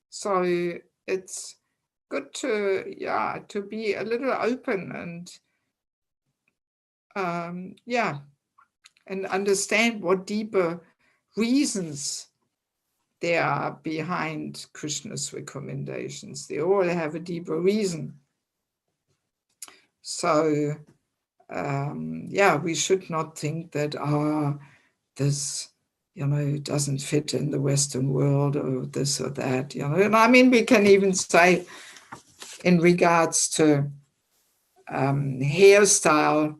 So it's good to be a little open and and understand what deeper reasons there are behind Krishna's recommendations. They all have a deeper reason. So, we should not think that, this, doesn't fit in the Western world or this or that, And we can even say in regards to hairstyle,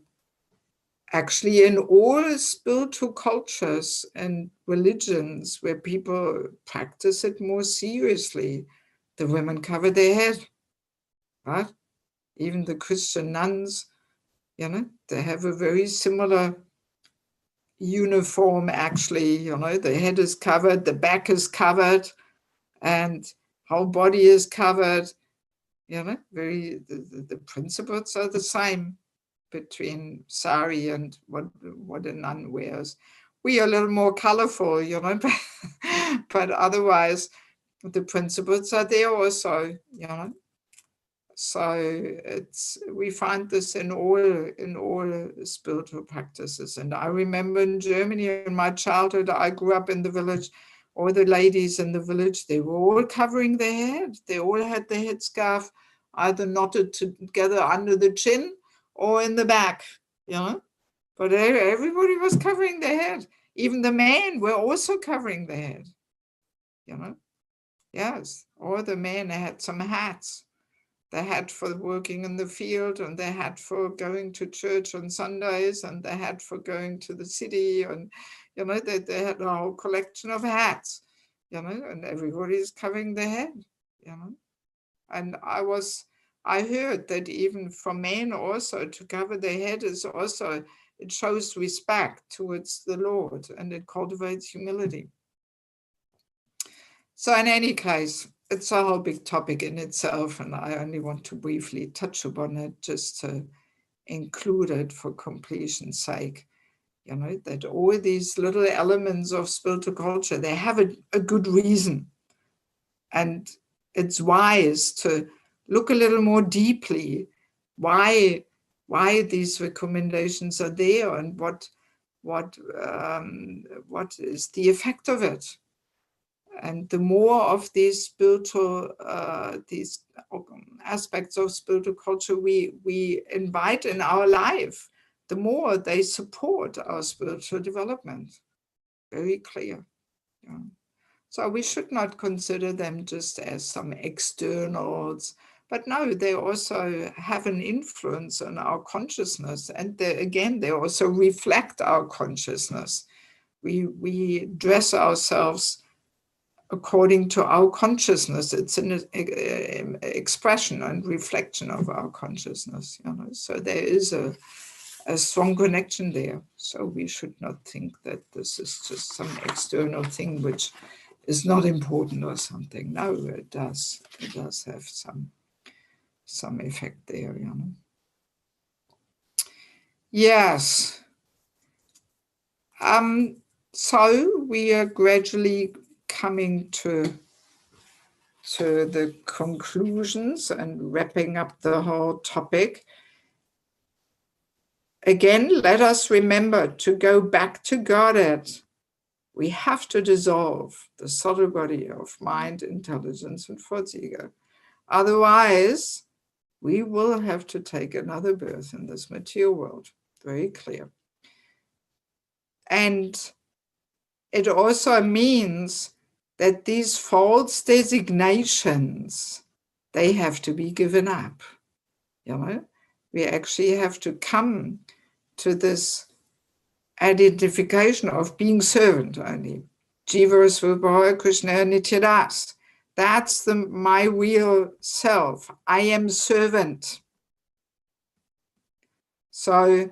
actually in all spiritual cultures and religions where people practice it more seriously, the women cover their head, right? Even the Christian nuns, they have a very similar uniform, actually. You know, the head is covered, the back is covered, and whole body is covered. You know, the principles are the same between sari and what a nun wears. We are a little more colorful, you know, but otherwise the principles are there also, you know. So we find this in all spiritual practices. And I remember in Germany, in my childhood, I grew up in the village. All the ladies in the village, they were all covering their head. They all had the headscarf either knotted together under the chin or in the back, you know. But everybody was covering their head. Even the men were also covering their head, you know. Yes, all the men had some hats. They had for working in the field, and they had for going to church on Sundays, and they had for going to the city, and you know, they had a whole collection of hats, you know, and everybody's covering their head, you know. And I heard that even for men also to cover their head is also, it shows respect towards the Lord, and it cultivates humility. So in any case, it's a whole big topic in itself, and I only want to briefly touch upon it just to include it for completion's sake. You know, that all these little elements of spiritual culture, they have a good reason. And it's wise to look a little more deeply why these recommendations are there and what is the effect of it. And the more of these spiritual, these aspects of spiritual culture we invite in our life, the more they support our spiritual development. Very clear. Yeah. So we should not consider them just as some externals, but no, they also have an influence on our consciousness. And they also reflect our consciousness. We dress ourselves according to our consciousness. It's an expression and reflection of our consciousness, you know. So there is a strong connection there. So we should not think that this is just some external thing which is not important or something. No, it does. It does have some effect there, you know. Yes. So we are gradually coming to the conclusions and wrapping up the whole topic. Again, let us remember to go back to Godhead. We have to dissolve the subtle body of mind, intelligence, and false ego. Otherwise, we will have to take another birth in this material world. Very clear. And it also means that these false designations, they have to be given up. You know, we actually have to come to this identification of being servant only. Jiva Svabhava Krishna Nityadas. That's my real self. I am servant. So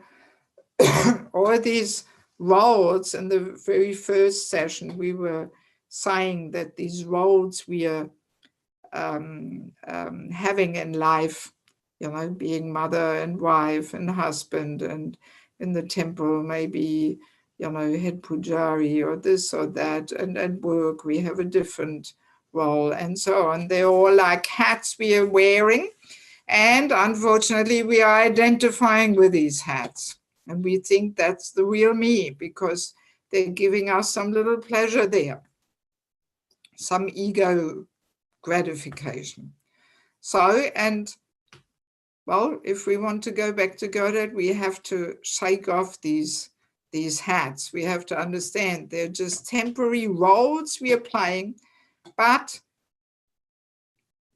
all these roles, in the very first session, we were saying that these roles we are having in life, you know, being mother and wife and husband, and in the temple maybe, you know, head pujari or this or that, and at work we have a different role and so on. They're all like hats we are wearing, and unfortunately we are identifying with these hats. And we think that's the real me because they're giving us some little pleasure there, some ego gratification. So, and well, if we want to go back to Godhead, we have to shake off these hats. We have to understand they're just temporary roles we are playing, but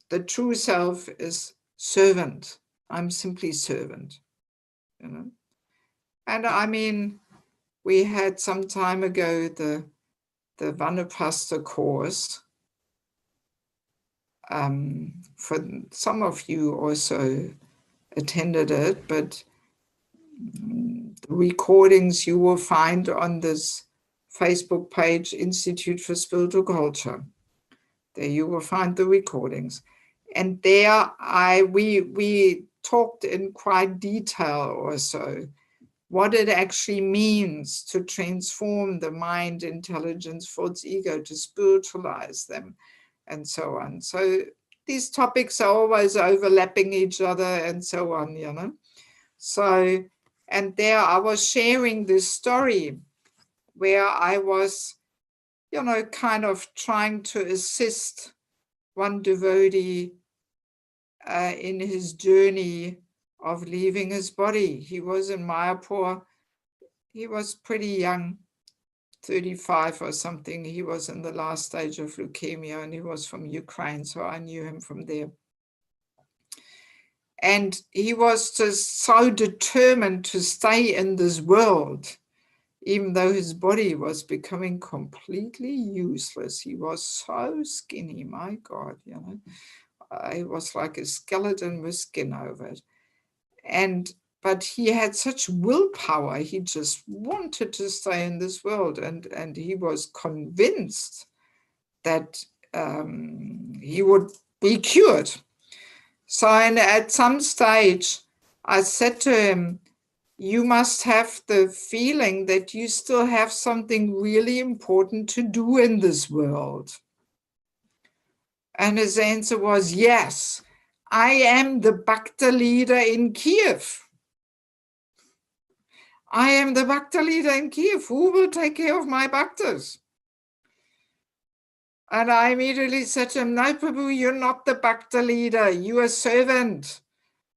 the true self is servant. I'm simply servant, you know. And I mean, we had some time ago the Vanapasta course. For some of you also attended it, but the recordings you will find on this Facebook page, Institute for Spiritual Culture. There you will find the recordings. And there we talked in quite detail also what it actually means to transform the mind, intelligence, thoughts, ego, to spiritualize them, and so on. So these topics are always overlapping each other and so on, you know. So, and there I was sharing this story where I was, you know, kind of trying to assist one devotee in his journey of leaving his body. He was in Mayapur. He was pretty young, 35 or something. He was in the last stage of leukemia, and he was from Ukraine, so I knew him from there. And he was just so determined to stay in this world, even though his body was becoming completely useless. He was so skinny, my God, you know. He was like a skeleton with skin over it. But he had such willpower. He just wanted to stay in this world. And he was convinced that he would be cured. So at some stage, I said to him, you must have the feeling that you still have something really important to do in this world. And his answer was, yes, I am the Bhakta leader in Kiev. I am the Bhakta leader in Kiev. Who will take care of my Bhaktas? And I immediately said to him, no, Prabhu, you're not the Bhakta leader. You're a servant.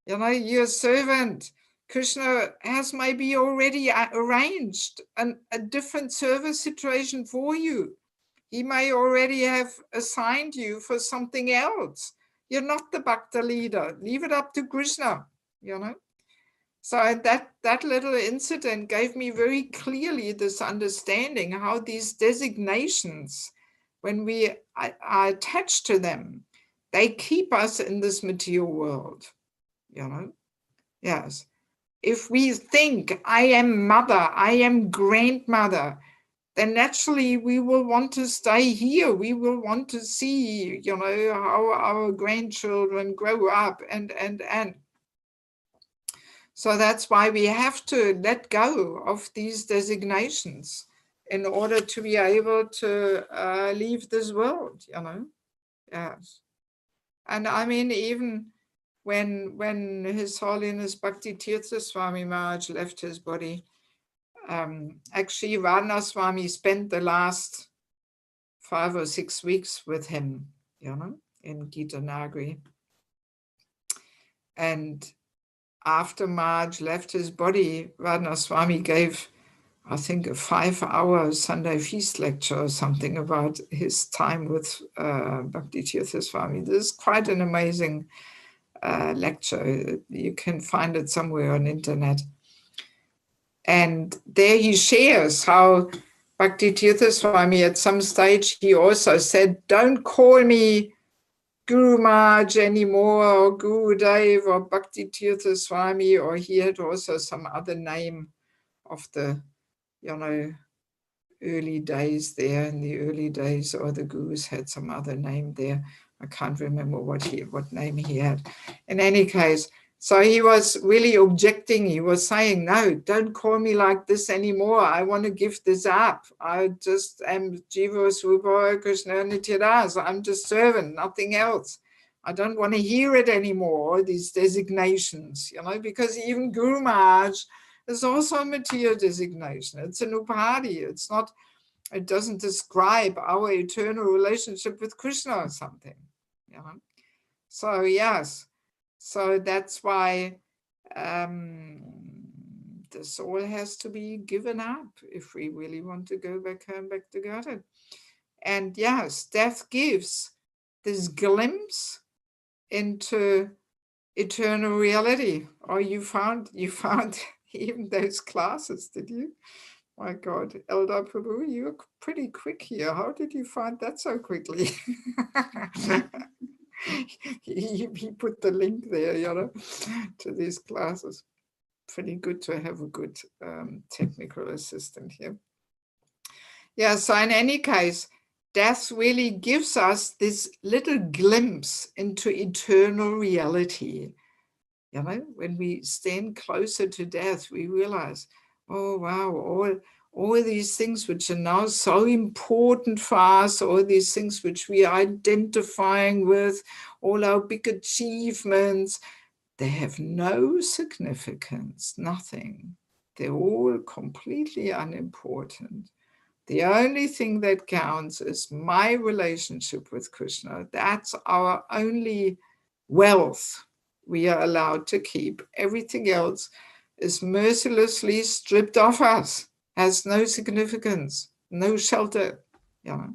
You know, you're a servant. Krishna has maybe already arranged a different service situation for you. He may already have assigned you for something else. You're not the Bhakta leader. Leave it up to Krishna, you know. So that little incident gave me very clearly this understanding how these designations, when we are attached to them, they keep us in this material world, you know. Yes. If we think, I am mother, I am grandmother, then naturally we will want to stay here. We will want to see, you know, how our grandchildren grow up and. So that's why we have to let go of these designations in order to be able to leave this world, you know. Yes. And I mean, even when His Holiness Bhakti Tirtha Swami Maharaj left his body, actually Radhanath Swami spent the last 5 or 6 weeks with him, you know, in Gita Nagari. And after Maharaj left his body, Radhanath Swami gave, I think, a 5-hour Sunday feast lecture or something about his time with Bhakti Tirtha Swami. This is quite an amazing lecture. You can find it somewhere on internet. And there he shares how Bhakti Tirtha Swami at some stage, he also said, don't call me Guru Maharaj anymore, or Guru Dev, or Bhakti Tirtha Swami, or he had also some other name of the, you know, early days there, in the early days, or the Gurus had some other name there. I can't remember what name he had. In any case, so he was really objecting. He was saying, no, don't call me like this anymore. I want to give this up. I just am Jiva Swarupa Krishna Nityadas. I'm just servant, nothing else. I don't want to hear it anymore, all these designations, you know, because even Guru Maharaj is also a material designation. It's an upadhi. It's not, it doesn't describe our eternal relationship with Krishna or something, you know. So yes. So that's why this all has to be given up if we really want to go back home, back to Godhead. And yes, death gives this glimpse into eternal reality. Oh, you found even those classes, did you? My God, Eldar Prabhu, you're pretty quick here. How did you find that so quickly? He put the link there, you know, to these classes. pretty good to have a good technical assistant here. Yeah, so in any case, death really gives us this little glimpse into eternal reality. You know, when we stand closer to death, we realize, oh, wow, all these things which are now so important for us, all these things which we are identifying with, all our big achievements, they have no significance, nothing. They're all completely unimportant. The only thing that counts is my relationship with Krishna. That's our only wealth we are allowed to keep. Everything else is mercilessly stripped off us, has no significance, no shelter. You know?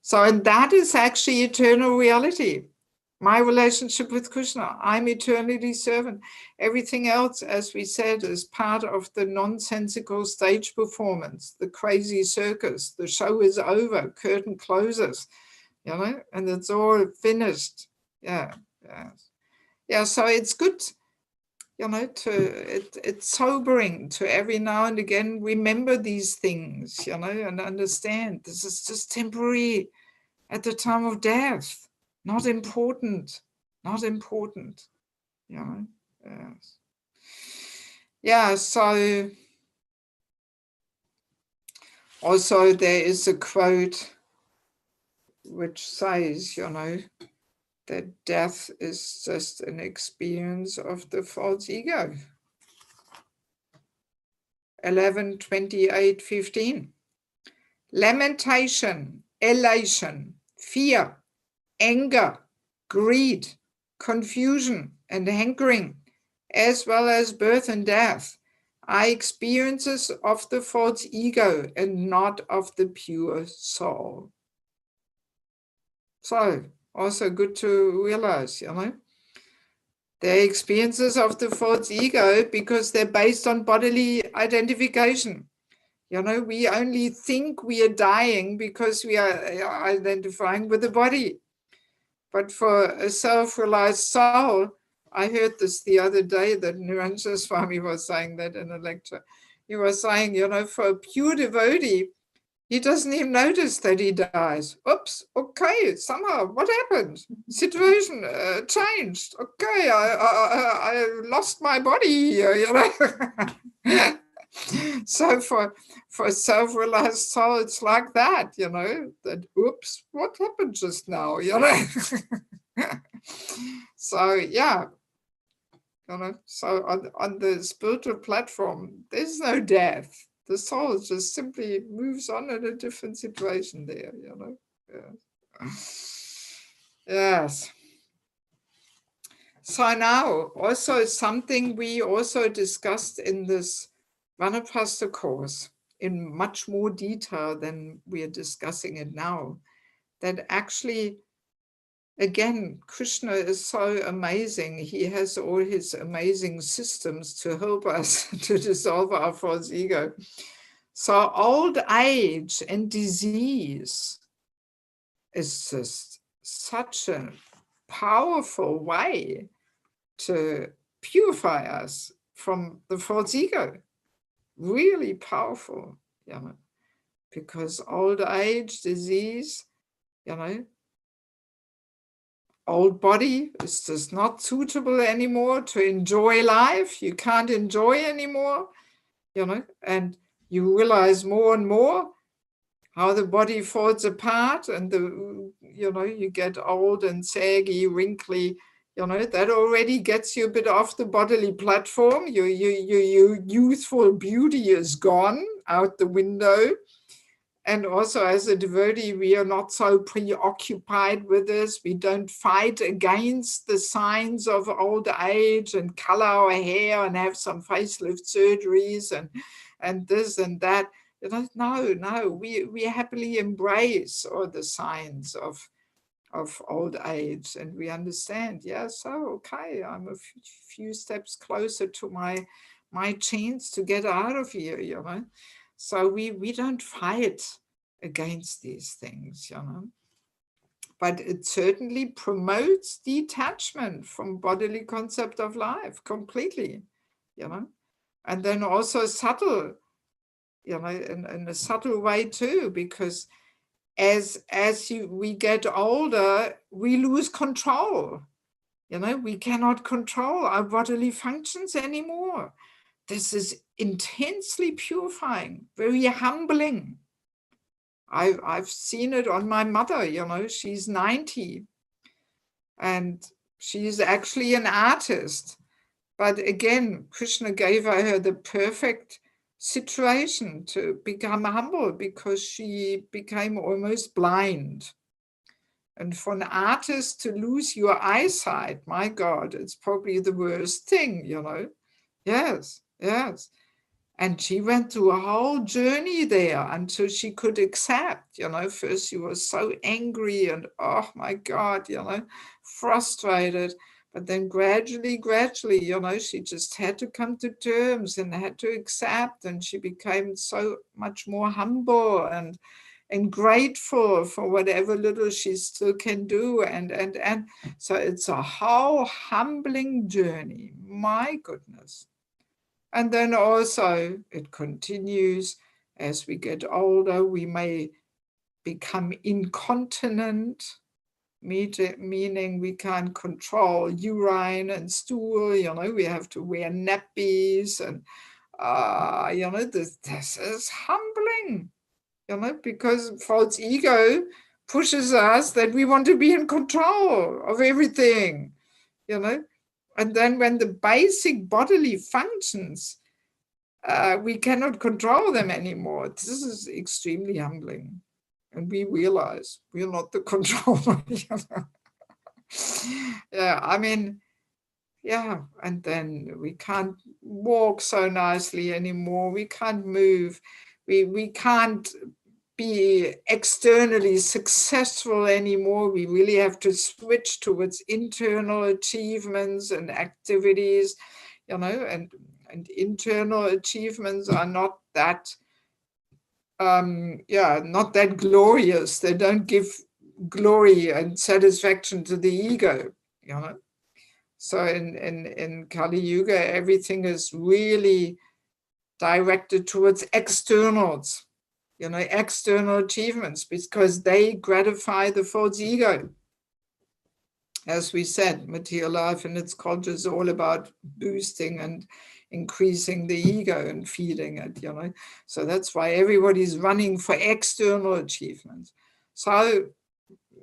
So, and that is actually eternal reality. My relationship with Krishna, I'm eternally servant. Everything else, as we said, is part of the nonsensical stage performance, the crazy circus. The show is over, curtain closes, you know, and it's all finished. Yeah, yeah. Yeah, so it's good, you know, it's sobering to every now and again remember these things, you know, and understand this is just temporary at the time of death. Not important, not important, you know. Yes. Yeah, so also there is a quote which says, you know, that death is just an experience of the false ego. 11:28:15. Lamentation, elation, fear, anger, greed, confusion, and hankering, as well as birth and death, are experiences of the false ego and not of the pure soul. So, also good to realize, you know, they're experiences of the false ego because they're based on bodily identification. You know, we only think we are dying because we are identifying with the body. But for a self-realized soul, I heard this the other day that Niranjana Swami was saying that in a lecture. He was saying, you know, for a pure devotee, he doesn't even notice that he dies. Oops, okay, somehow, what happened? Situation changed. Okay, I lost my body, you know. So for a self-realized soul, it's like that, you know, that, oops, what happened just now, you know? So, yeah, you know, so on the spiritual platform, there's no death. The soul just simply moves on in a different situation there, you know. Yeah. Yes. So now, also something we also discussed in this Vanaprastha course in much more detail than we are discussing it now, that actually, again, Krishna is so amazing. He has all his amazing systems to help us to dissolve our false ego. So old age and disease is just such a powerful way to purify us from the false ego. Really powerful, you know, because old age, disease, you know, old body is just not suitable anymore to enjoy life. You can't enjoy anymore, you know, and you realize more and more how the body falls apart and you know, you get old and saggy, wrinkly, you know, that already gets you a bit off the bodily platform. Your youthful beauty is gone out the window. And also as a devotee, we are not so preoccupied with this. We don't fight against the signs of old age and color our hair and have some facelift surgeries and this and that. You know, no, we happily embrace all the signs of old age, and we understand, yeah, so okay, I'm a few steps closer to my chance to get out of here, you know. So we don't fight against these things, you know. But it certainly promotes detachment from bodily concept of life completely, you know. And then also subtle, you know, in a subtle way too, because as we get older, we lose control. You know, we cannot control our bodily functions anymore. This is intensely purifying, very humbling. I've seen it on my mother, you know, she's 90 and she's actually an artist. But again, Krishna gave her the perfect situation to become humble because she became almost blind. And for an artist to lose your eyesight, my God, it's probably the worst thing, you know. Yes, yes. And she went through a whole journey there until she could accept, you know. First she was so angry and, oh my God, you know, frustrated. But then gradually, you know, she just had to come to terms and had to accept. And she became so much more humble and grateful for whatever little she still can do. And so it's a whole humbling journey, my goodness. And then also it continues as we get older, we may become incontinent, meaning we can't control urine and stool, you know, we have to wear nappies and, you know, this is humbling. You know, because false ego pushes us that we want to be in control of everything, you know. And then when the basic bodily functions, we cannot control them anymore. This is extremely humbling. And we realize we're not the controller. You know? Yeah, I mean, yeah. And then we can't walk so nicely anymore. We can't move. We can't be externally successful anymore. We really have to switch towards internal achievements and activities, you know, and internal achievements are not that, not that glorious. They don't give glory and satisfaction to the ego, you know. So in Kali Yuga, everything is really directed towards externals, you know, external achievements, because they gratify the false ego. As we said, material life and its culture is all about boosting and increasing the ego and feeding it, you know. So that's why everybody's running for external achievements. So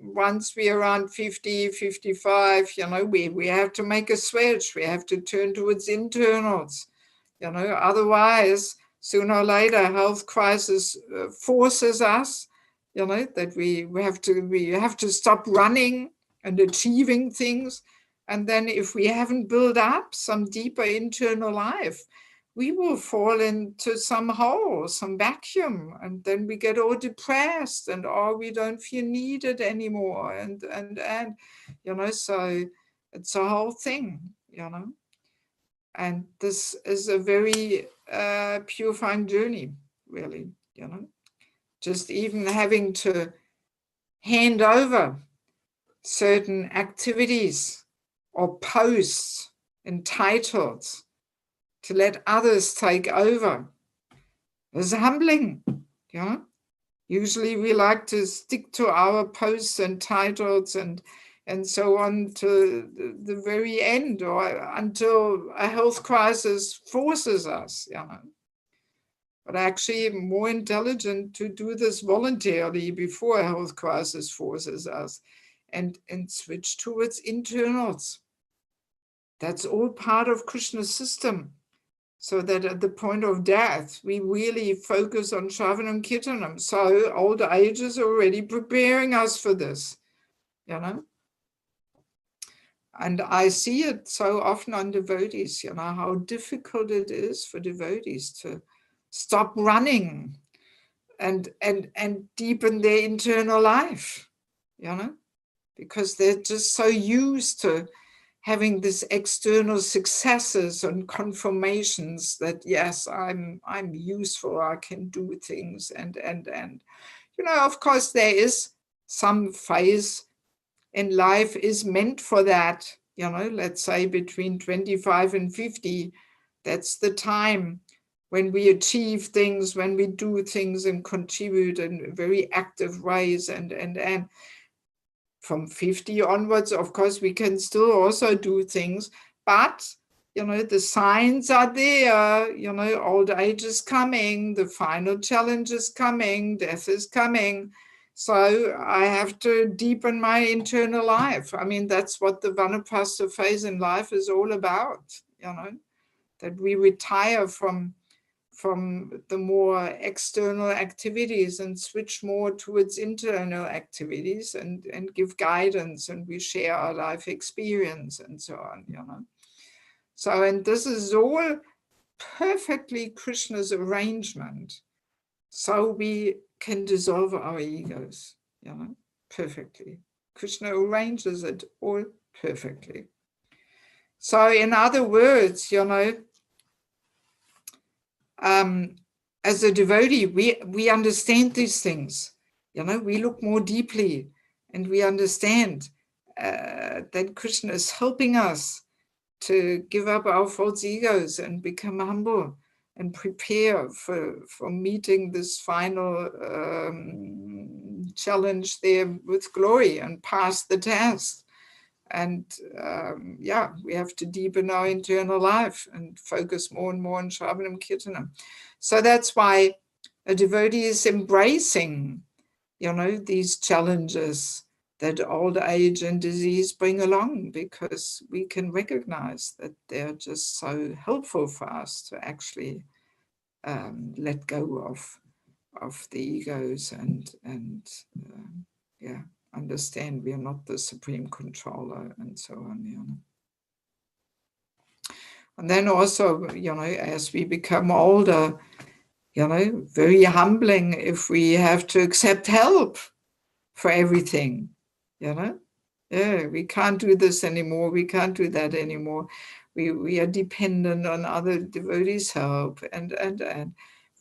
once we're around 50, 55, you know, we have to make a switch. We have to turn towards internals, you know, otherwise sooner or later, health crisis forces us, you know, that we have to stop running and achieving things. And then if we haven't built up some deeper internal life, we will fall into some hole, some vacuum, and then we get all depressed and we don't feel needed anymore. And you know, so it's a whole thing, you know. And this is a very purifying journey, really, you know. Just even having to hand over certain activities or posts and titles to let others take over is humbling, you know. Usually we like to stick to our posts and titles and so on to the very end, or until a health crisis forces us, you know. But actually more intelligent to do this voluntarily before a health crisis forces us and switch towards internals. That's all part of Krishna's system. So that at the point of death, we really focus on Shravanam Kirtanam. So old age is already preparing us for this, you know. And I see it so often on devotees, you know, how difficult it is for devotees to stop running and deepen their internal life, you know, because they're just so used to having this external successes and confirmations that, yes, I'm useful, I can do things. And you know, of course, there is some phase in life is meant for that, you know, let's say between 25 and 50, That's the time when we achieve things, when we do things and contribute in very active ways. And from 50 onwards, of course, we can still also do things, but the signs are there, old age is coming, the final challenge is coming, death is coming. So I have to deepen my internal life. I mean, that's what the Vanaprastha phase in life is all about, that we retire from the more external activities and switch more towards internal activities and give guidance, and we share our life experience and so on, So, and this is all perfectly Krishna's arrangement. So we can dissolve our egos, perfectly. Krishna arranges it all perfectly. So in other words, as a devotee, we understand these things. We look more deeply and we understand that Krishna is helping us to give up our false egos and become humble and prepare for meeting this final challenge there with glory and pass the test. And we have to deepen our internal life and focus more and more on Shravanam Kirtanam. So that's why a devotee is embracing, these challenges that old age and disease bring along, because we can recognize that they're just so helpful for us to actually let go of the egos and understand we are not the supreme controller and so on. And then also, as we become older, very humbling if we have to accept help for everything, we can't do this anymore, we can't do that anymore. We are dependent on other devotees' help and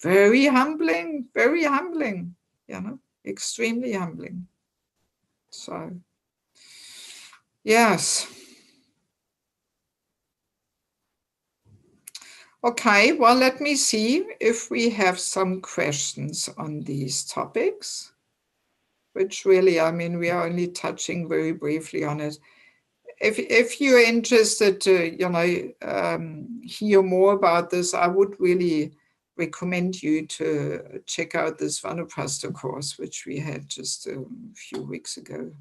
very humbling, extremely humbling. So, yes. Okay, well, let me see if we have some questions on these topics, which really, I mean, we are only touching very briefly on it. If you're interested to, hear more about this, I would really recommend you to check out this Vanaprastha course, which we had just a few weeks ago,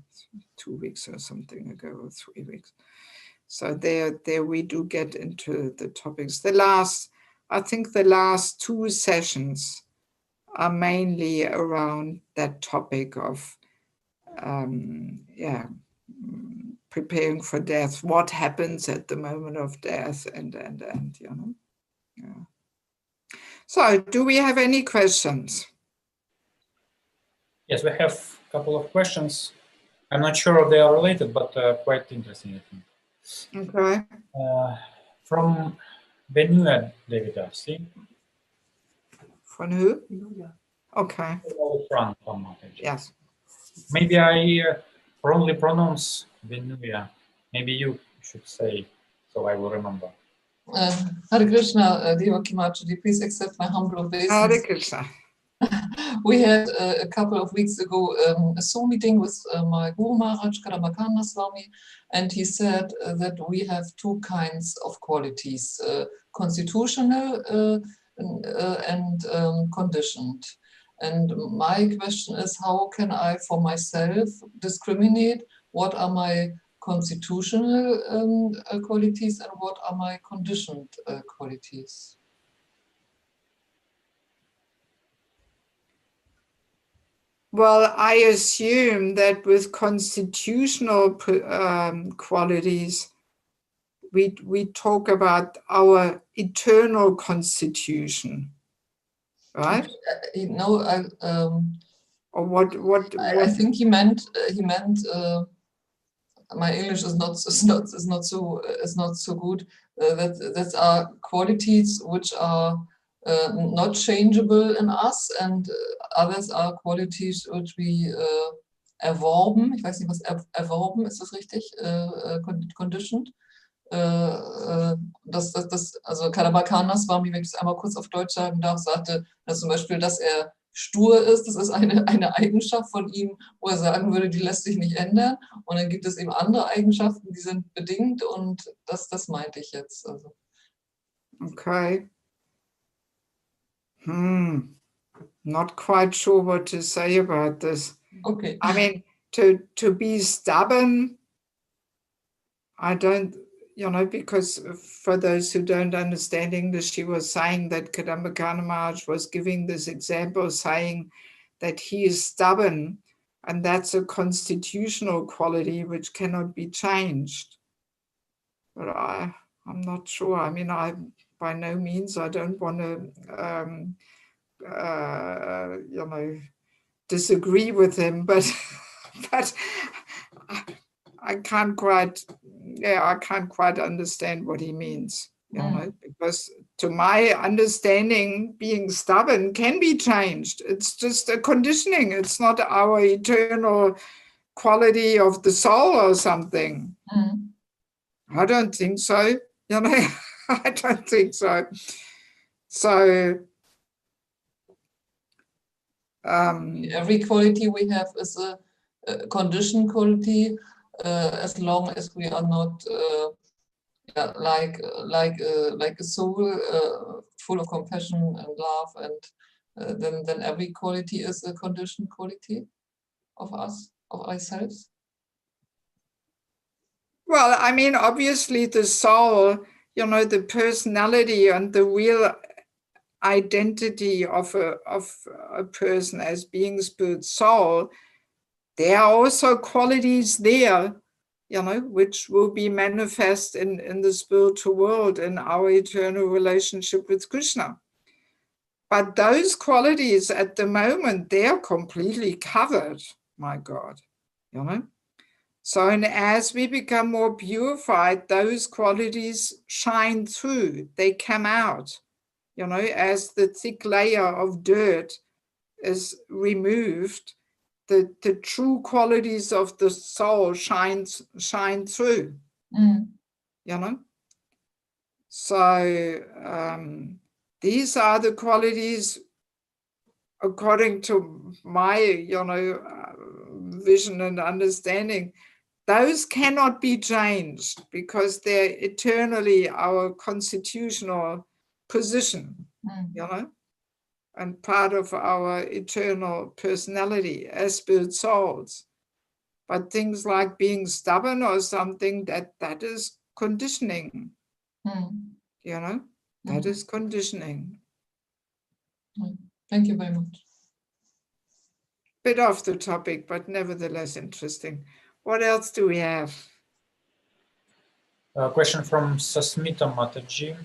2 weeks or something ago, or 3 weeks. So there we do get into the topics. I think the last 2 sessions are mainly around that topic of, preparing for death, what happens at the moment of death, and Yeah. So, do we have any questions? Yes, we have a couple of questions. I'm not sure if they are related, but quite interesting, I think. Okay. From Benua Devidasi. From who? Okay. Yes. Maybe I wrongly pronounce Venuya. Maybe you should say, so I will remember. Hare Krishna, Devaki Mataji, please accept my humble obeisance. Hare Krishna. We had a couple of weeks ago a Zoom meeting with my Guru Maharaj, Kadambakanda Swami, and he said that we have 2 kinds of qualities, constitutional and conditioned. And my question is, how can I, for myself, discriminate what are my constitutional qualities and what are my conditioned qualities? Well, I assume that with constitutional qualities, we talk about our eternal constitution, right? Or what? I think he meant my English is not so good. That are qualities which are not changeable in us, and others are qualities which we erworben. Ich weiß nicht, was erworben ist, das richtig? Conditioned. Also Kadambakana Swami, wenn ich es einmal kurz auf Deutsch sagen darf, sagte, dass zum Beispiel, dass er stur ist, das ist eine Eigenschaft von ihm, wo er sagen würde, die lässt sich nicht ändern. Und dann gibt es eben andere Eigenschaften, die sind bedingt, und das meinte ich jetzt. Also. Okay. Not quite sure what to say about this. Okay. I mean, to be stubborn, I don't, because for those who don't understand English, she was saying that Kadambakana Maharaj was giving this example, saying that he is stubborn, and that's a constitutional quality which cannot be changed. But I'm not sure. I mean, by no means, I don't want to, disagree with him, but I can't quite understand what he means, because to my understanding, being stubborn can be changed. It's just a conditioning. It's not our eternal quality of the soul or something. I don't think so. I don't think so. So every quality we have is a conditioned quality, as long as we are not like a soul full of compassion and love, and then every quality is a conditioned quality of us, of ourselves. Well, I mean, obviously the soul, the personality and the real identity of a person as being spirit soul, there are also qualities there, which will be manifest in the spiritual world, in our eternal relationship with Krishna. But those qualities at the moment, they're completely covered, my God, So, and as we become more purified, those qualities shine through, they come out, as the thick layer of dirt is removed, the true qualities of the soul shine through, So these are the qualities, according to my, vision and understanding. Those cannot be changed because they're eternally our constitutional position, and part of our eternal personality as spirit souls. But things like being stubborn or something, that is conditioning, that is conditioning. Thank you very much. Bit off the topic, but nevertheless interesting. What else do we have? A question from Sasmita Mataji.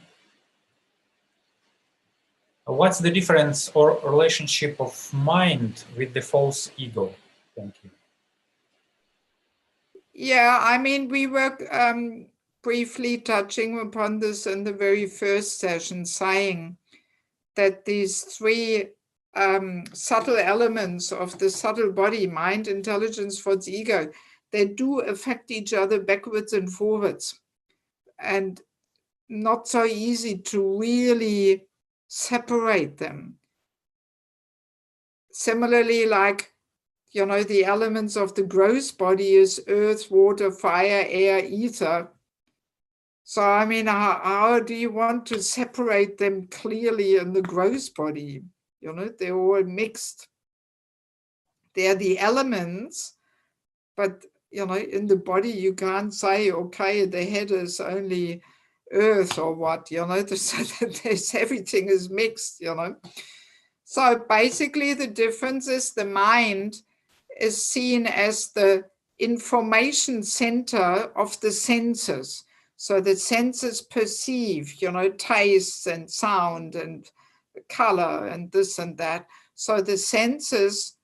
What's the difference or relationship of mind with the false ego? Thank you. Yeah, I mean, we were briefly touching upon this in the very first session, saying that these three subtle elements of the subtle body, mind, intelligence, thoughts, ego, they do affect each other backwards and forwards, and not so easy to really separate them. Similarly, like, the elements of the gross body is earth, water, fire, air, ether. So, I mean, how do you want to separate them clearly in the gross body? They're all mixed. They're the elements, but, in the body, you can't say, okay, the head is only earth or what, so that everything is mixed, So basically the difference is the mind is seen as the information center of the senses. So the senses perceive, taste and sound and color and this and that. So the senses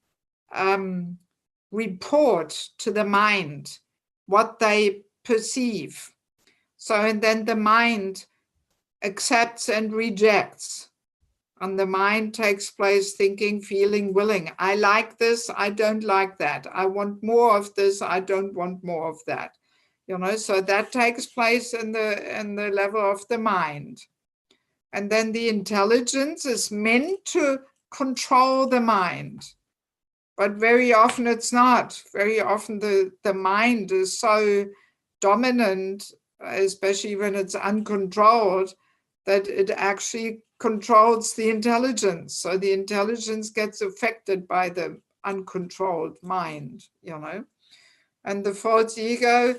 report to the mind what they perceive. So, and then the mind accepts and rejects. And the mind takes place thinking, feeling, willing. I like this, I don't like that. I want more of this, I don't want more of that. You know, so that takes place in the level of the mind. And then the intelligence is meant to control the mind. But very often it's not. Very often the mind is so dominant, especially when it's uncontrolled, that it actually controls the intelligence. So the intelligence gets affected by the uncontrolled mind, you know. And the false ego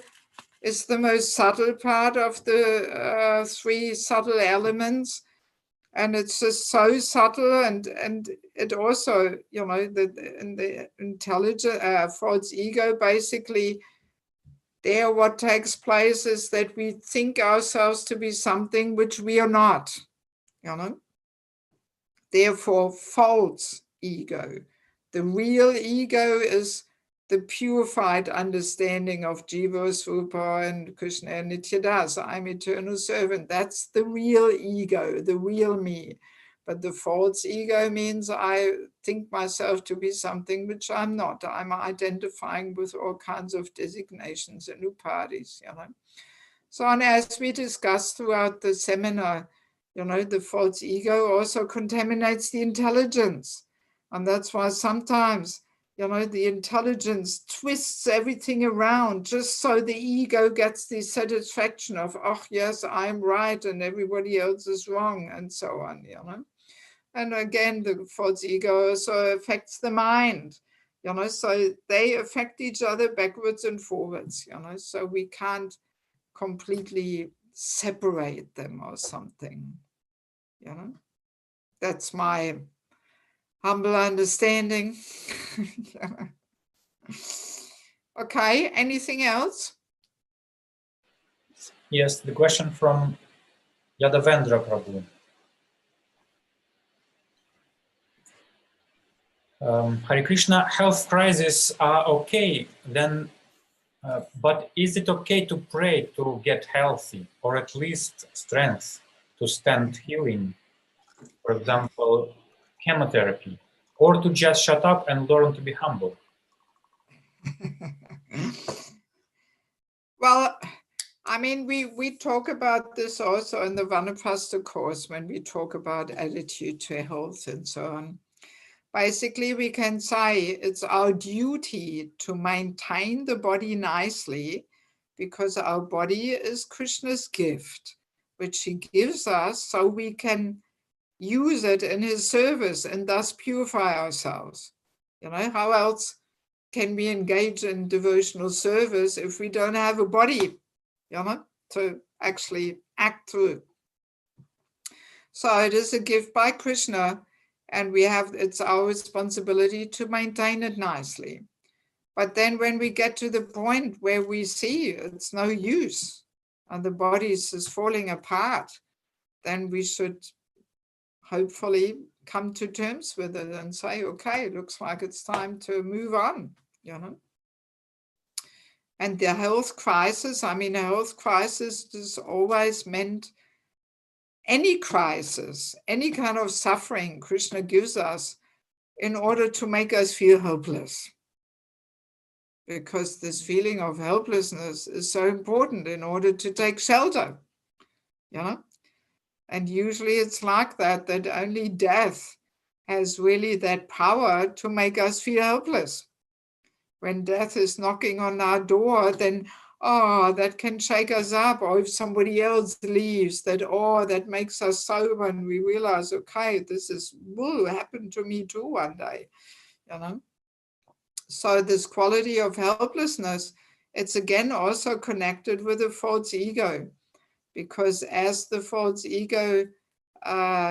is the most subtle part of the three subtle elements. And it's just so subtle, and it also, you know, the intelligent false ego, basically, there what takes place is that we think ourselves to be something which we are not, you know. Therefore, false ego. The real ego is the purified understanding of Jiva Swarupa and Krishna and Nityadas. I'm eternal servant. That's the real ego, the real me. But the false ego means I think myself to be something which I'm not. I'm identifying with all kinds of designations and upadhis, you know. So, and as we discussed throughout the seminar, you know, the false ego also contaminates the intelligence. And that's why sometimes, you know, the intelligence twists everything around just so the ego gets the satisfaction of, oh, yes, I'm right and everybody else is wrong, and so on, you know. And again, the false ego also affects the mind, you know, so they affect each other backwards and forwards, you know, so we can't completely separate them or something, you know. That's my humble understanding. Okay, anything else? Yes, the question from Yadavendra Prabhu. Hare Krishna, health crises are okay, then, but is it okay to pray to get healthy, or at least strength to stand healing? For example, chemotherapy, or to just shut up and learn to be humble? Well, I mean, we talk about this also in the Vanaprastha course when we talk about attitude to health and so on. Basically, we can say it's our duty to maintain the body nicely, because our body is Krishna's gift, which he gives us so we can use it in his service and thus purify ourselves. You know, how else can we engage in devotional service if we don't have a body, you know, to actually act through? So it is a gift by Krishna, and it's our responsibility to maintain it nicely. But then when we get to the point where we see it's no use and the body is falling apart, then we should hopefully come to terms with it and say, okay, it looks like it's time to move on, you know. And the health crisis, I mean, a health crisis is always meant, any crisis, any kind of suffering Krishna gives us in order to make us feel hopeless. Because this feeling of helplessness is so important in order to take shelter, you know. And usually it's like that only death has really that power to make us feel helpless. When death is knocking on our door, then, oh, that can shake us up. Or if somebody else leaves, that makes us sober and we realize, okay, this will happen to me too one day, you know. So this quality of helplessness, it's again also connected with the false ego. Because as the false ego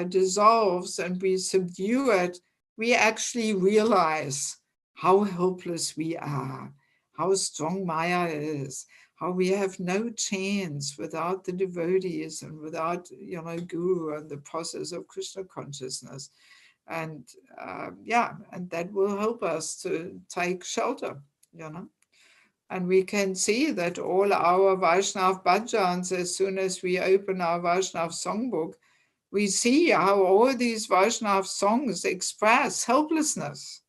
dissolves and we subdue it, we actually realize how helpless we are, how strong Maya is, how we have no chance without the devotees and without, you know, Guru and the process of Krishna consciousness. And and that will help us to take shelter, you know. And we can see that all our Vaishnav bhajans, as soon as we open our Vaishnav songbook, we see how all these Vaishnav songs express helplessness.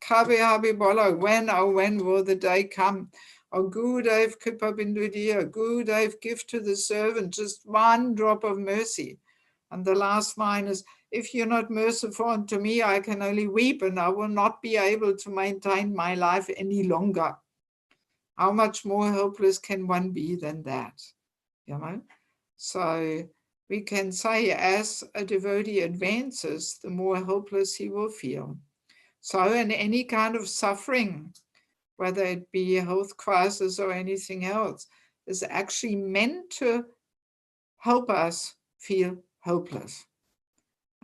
Kabi Habi Bolo, when, oh, when will the day come or Gud eif kippa bindudia, Gud eif give to the servant just one drop of mercy. And the last line is, if you're not merciful unto me, I can only weep, and I will not be able to maintain my life any longer. How much more helpless can one be than that? You know? So we can say as a devotee advances, the more helpless he will feel. So in any kind of suffering, whether it be a health crisis or anything else, is actually meant to help us feel hopeless.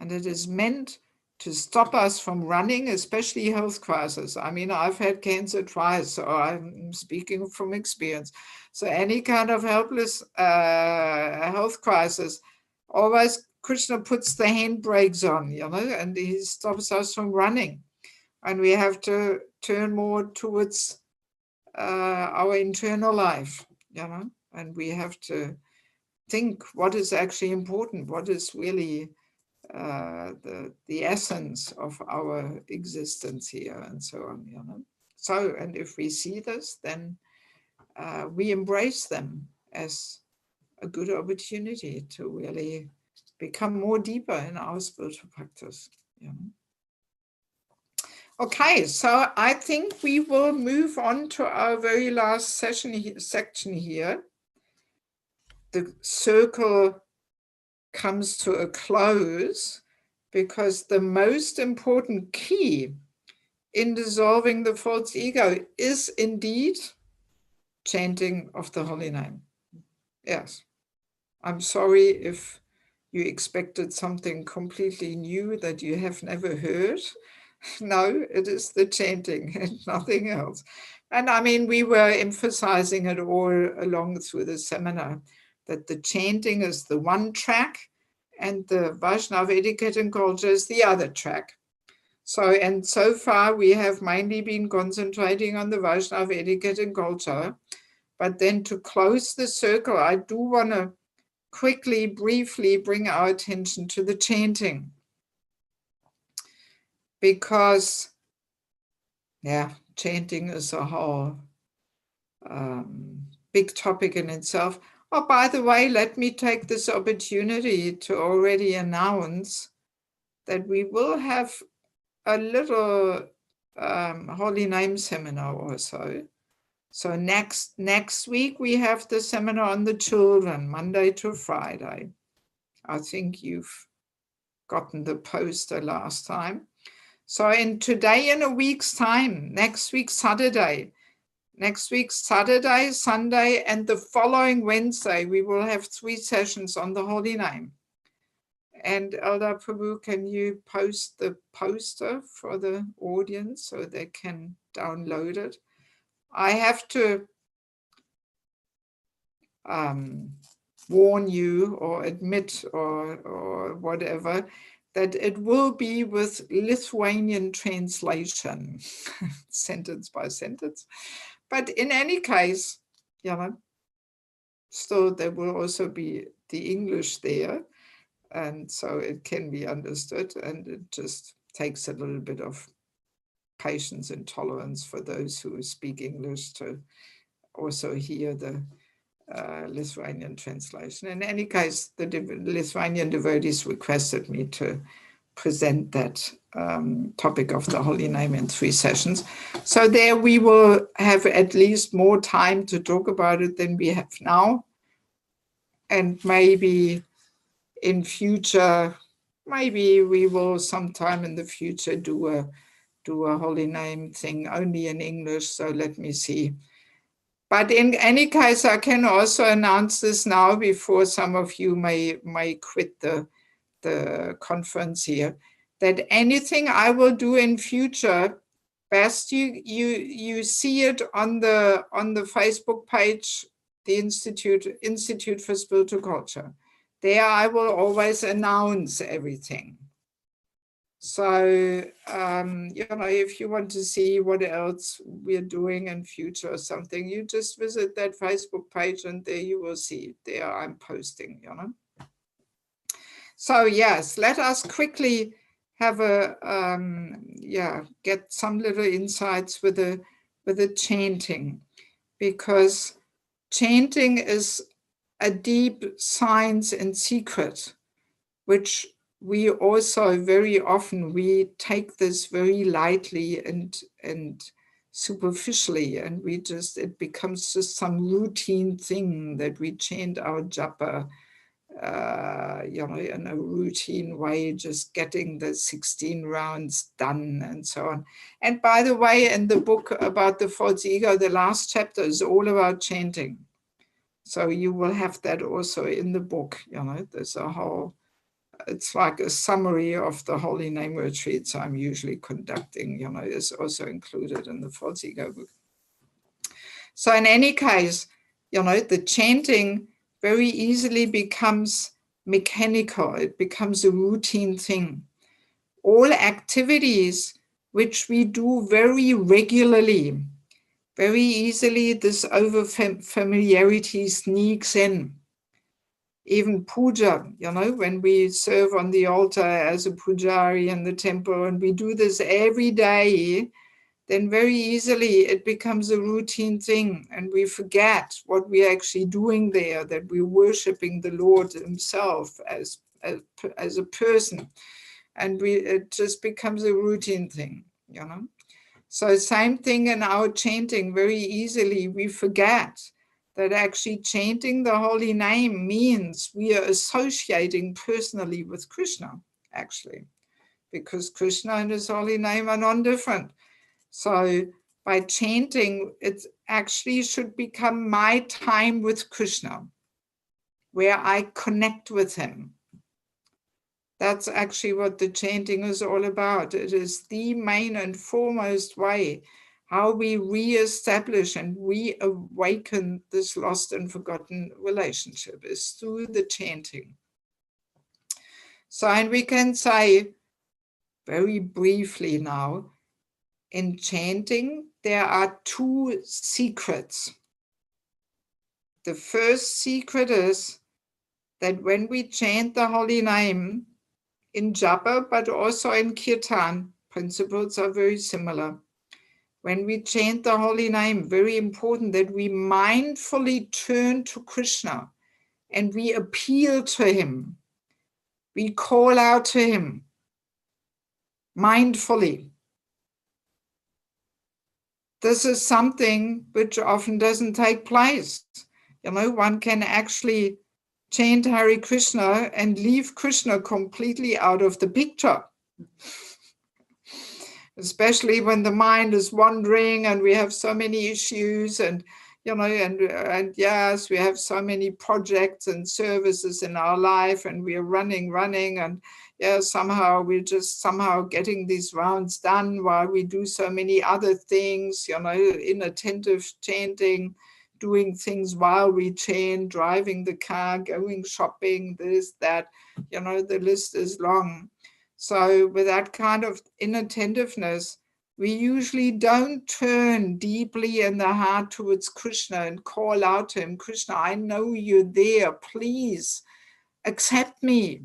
And it is meant to stop us from running, especially health crisis. I mean, I've had cancer twice, so I'm speaking from experience. So any kind of helpless health crisis, always Krishna puts the handbrakes on, you know, and he stops us from running. And we have to turn more towards our internal life, you know, and we have to think what is actually important, what is really the essence of our existence here, and so on, you know. So, and if we see this, then we embrace them as a good opportunity to really become more deeper in our spiritual practice, you know. Okay, so I think we will move on to our very last section here. The circle comes to a close because the most important key in dissolving the false ego is indeed chanting of the holy name. Yes, I'm sorry if you expected something completely new that you have never heard. No, it is the chanting and nothing else. And I mean, we were emphasizing it all along through the seminar, that the chanting is the one track and the Vaishnava etiquette and culture is the other track. So, and so far we have mainly been concentrating on the Vaishnava etiquette and culture. But then to close the circle, I do want to quickly, briefly bring our attention to the chanting. Because, yeah, chanting is a whole big topic in itself. Oh, by the way, let me take this opportunity to already announce that we will have a little holy name seminar also. So next week we have the seminar on the children, Monday to Friday. I think you've gotten the poster last time. So today in a week's time, next week Saturday, Sunday, and the following Wednesday, we will have 3 sessions on the holy name. And Elder Prabhu, can you post the poster for the audience so they can download it? I have to warn you or admit or whatever, that it will be with Lithuanian translation, sentence by sentence. But in any case, you know, still there will also be the English there. And so it can be understood, and it just takes a little bit of patience and tolerance for those who speak English to also hear the Lithuanian translation. In any case, the Lithuanian devotees requested me to present that topic of the holy name in 3 sessions. So there we will have at least more time to talk about it than we have now. And maybe in future, maybe we will sometime in the future do a holy name thing only in English. So let me see. But in any case, I can also announce this now before some of you may quit the conference here, that anything I will do in future, best you see it on the Facebook page, the Institute for Spiritual Culture. There I will always announce everything. So, you know, if you want to see what else we're doing in future or something, you just visit that Facebook page and there you will see. There I'm posting, you know. So yes, let us quickly have get some little insights with the chanting. because chanting is a deep science and secret, which we also very often, we take this very lightly and superficially, and we just, it becomes just some routine thing that we chant our japa, in a routine way, just getting the 16 rounds done and so on. And by the way, in the book about the false ego, the last chapter is all about chanting. So you will have that also in the book, there's a whole, it's like a summary of the Holy Name retreats I'm usually conducting, is also included in the false ego book. So in any case, the chanting very easily becomes mechanical. It becomes a routine thing. All activities which we do very regularly, very easily, this over familiarity sneaks in. Even puja, when we serve on the altar as a pujari in the temple, and we do this every day, then very easily it becomes a routine thing, and we forget what we're actually doing there, that we're worshiping the Lord himself as a person, and it just becomes a routine thing, So same thing in our chanting, very easily we forget that actually chanting the holy name means we are associating personally with Krishna, actually, because Krishna and his holy name are non-different. So by chanting, it actually should become my time with Krishna, where I connect with him. That's actually what the chanting is all about. It is the main and foremost way how we re-establish and reawaken this lost and forgotten relationship is through the chanting. So, and we can say very briefly now, in chanting, there are two secrets. The first secret is that when we chant the holy name in japa, but also in kirtan, principles are very similar. When we chant the holy name, very important that we mindfully turn to Krishna and we appeal to him. We call out to him mindfully. This is something which often doesn't take place. One can actually chant Hare Krishna and leave Krishna completely out of the picture. Especially when the mind is wandering and we have so many issues and yes, we have so many projects and services in our life and we are running and somehow we're just getting these rounds done while we do so many other things, inattentive chanting, doing things while we chant, driving the car, going shopping, this, that, the list is long. So with that kind of inattentiveness, we usually don't turn deeply in the heart towards Krishna and call out to him, Krishna, I know you're there, please accept me,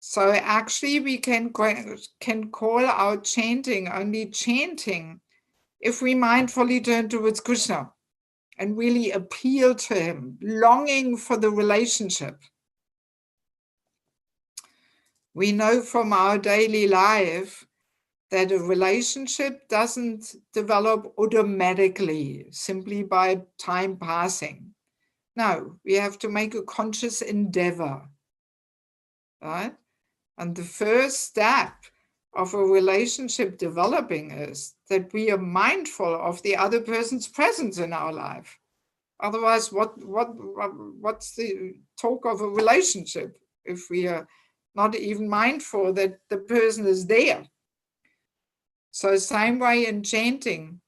So actually we can call out chanting, only chanting, if we mindfully turn towards Krishna and really appeal to him, longing for the relationship. We know from our daily life that a relationship doesn't develop automatically simply by time passing. No, we have to make a conscious endeavor, right? And the first step of a relationship developing is that we are mindful of the other person's presence in our life. Otherwise, what's the talk of a relationship if we are not even mindful that the person is there? So same way in chanting,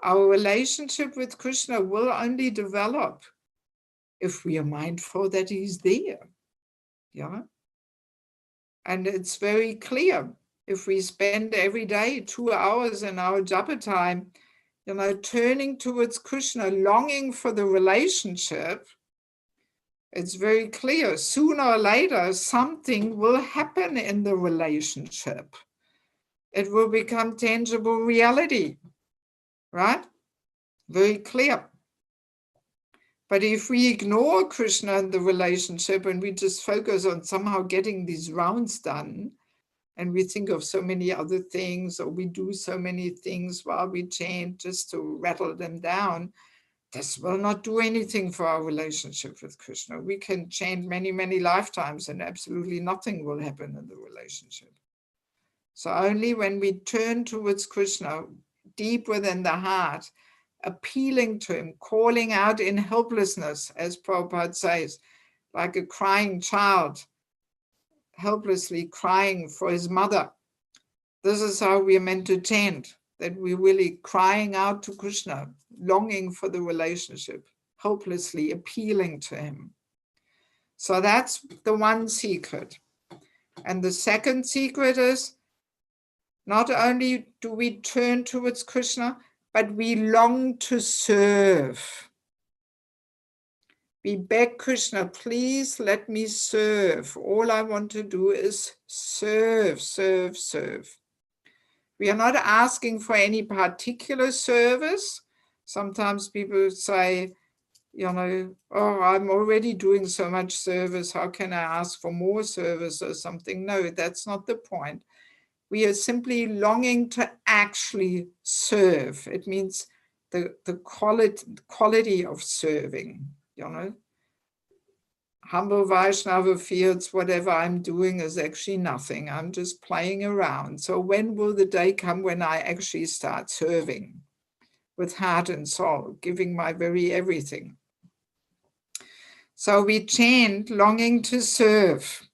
our relationship with Krishna will only develop if we are mindful that he's there. And it's very clear. If we spend every day 2 hours in our japa time, turning towards Krishna, longing for the relationship, it's very clear. Sooner or later, something will happen in the relationship. It will become tangible reality, right? very clear. But if we ignore Krishna and the relationship and we just focus on somehow getting these rounds done, and we think of so many other things, or we do so many things while we chant just to rattle them down, this will not do anything for our relationship with Krishna. We can chant many, many lifetimes and absolutely nothing will happen in the relationship. So only when we turn towards Krishna, deep within the heart, appealing to him, calling out in helplessness, as Prabhupada says, like a crying child, helplessly crying for his mother. This is how we are meant to chant, that we're really crying out to Krishna, longing for the relationship, helplessly appealing to him. So that's the one secret. And the second secret is, not only do we turn towards Krishna, but we long to serve. We beg Krishna, please let me serve. All I want to do is serve, serve, serve. We are not asking for any particular service. Sometimes people say, you know, oh, I'm already doing so much service. How can I ask for more service or something? No, that's not the point. We are simply longing to actually serve. It means the quality of serving, you know. Humble Vaishnava feels whatever I'm doing is actually nothing. I'm just playing around. So when will the day come when I actually start serving with heart and soul, giving my very everything? So we chant longing to serve.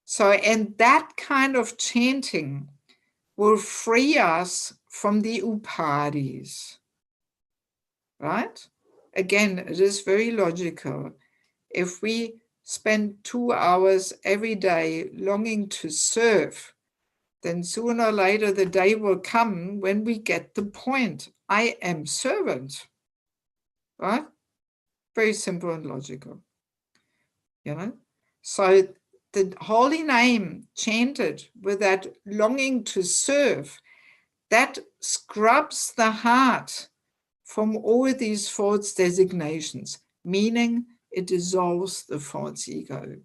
So, and that kind of chanting will free us from the upadhis, right? Again, it is very logical. If we spend 2 hours every day longing to serve, then sooner or later the day will come when we get the point. I am servant, right? Very simple and logical, you know? So the holy name chanted with that longing to serve, that scrubs the heart from all these false designations, meaning it dissolves the false ego.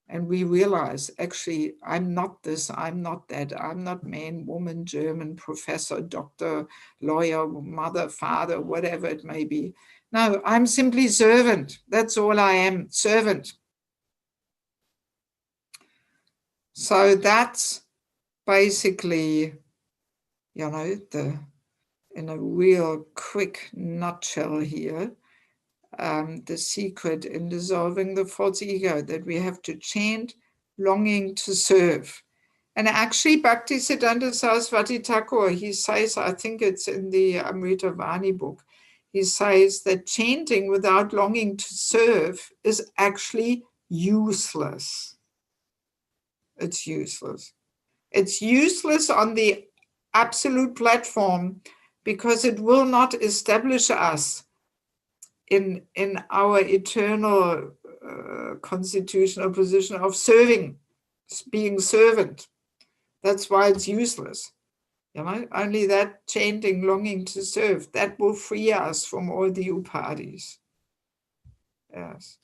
And we realize, actually, I'm not this, I'm not that, I'm not man, woman, German, professor, doctor, lawyer, mother, father, whatever it may be. No, I'm simply servant. That's all I am, servant. So that's basically, you know, in a real quick nutshell here, the secret in dissolving the false ego, that we have to chant longing to serve. And actually, Bhaktisiddhanta Saraswati Thakur, he says, I think it's in the Amritavani book, he says that chanting without longing to serve is actually useless. It's useless. It's useless on the absolute platform because it will not establish us in our eternal constitutional position of serving, being servant. That's why it's useless. You know, only that chanting, longing to serve, that will free us from all the upadhis. Yes.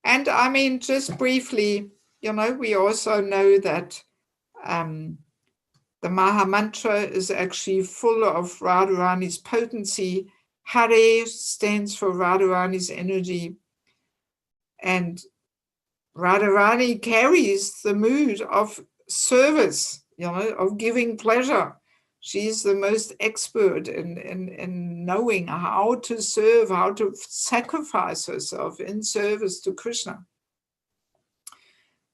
And I mean, just briefly, you know, we also know that the Maha Mantra is actually full of Radharani's potency. Hare stands for Radharani's energy. And Radharani carries the mood of service, you know, of giving pleasure. She's the most expert in knowing how to serve, how to sacrifice herself in service to Krishna.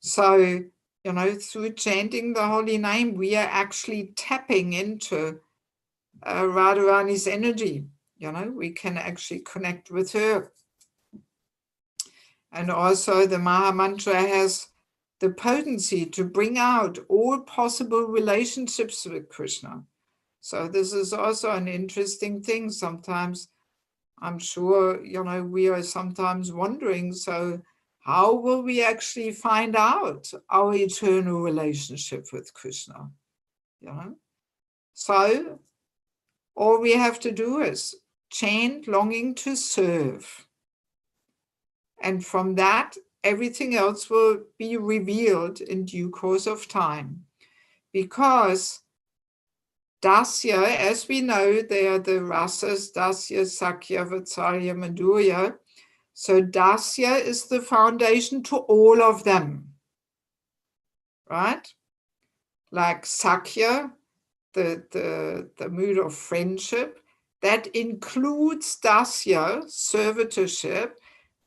So, you know, through chanting the holy name, we are actually tapping into Radharani's energy. You know, we can actually connect with her. And also the Maha Mantra has the potency to bring out all possible relationships with Krishna. So this is also an interesting thing. Sometimes, I'm sure, you know, we are sometimes wondering, so how will we actually find out our eternal relationship with Krishna? You know? So all we have to do is chant longing to serve. And from that, everything else will be revealed in due course of time. Because Dasya, as we know, they are the rasas, Dasya, Sakya, Vatsalya, Madhurya. So Dasya is the foundation to all of them, right? Like Sakya, the mood of friendship, that includes Dasya, servitorship,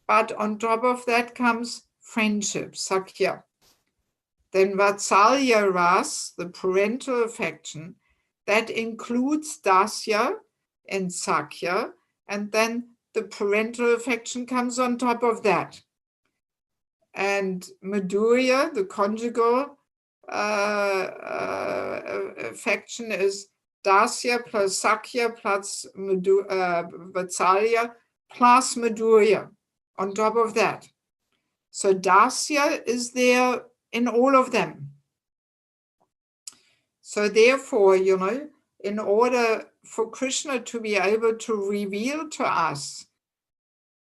but on top of that comes friendship, Sakya. Then Vatsalya Ras, the parental affection, that includes Dasya and Sakya, and then the parental affection comes on top of that. And Madhurya, the conjugal affection, is Dasya plus Sakya plus Vatsalya plus Madhurya on top of that. So Dasya is there in all of them. So therefore, in order for Krishna to be able to reveal to us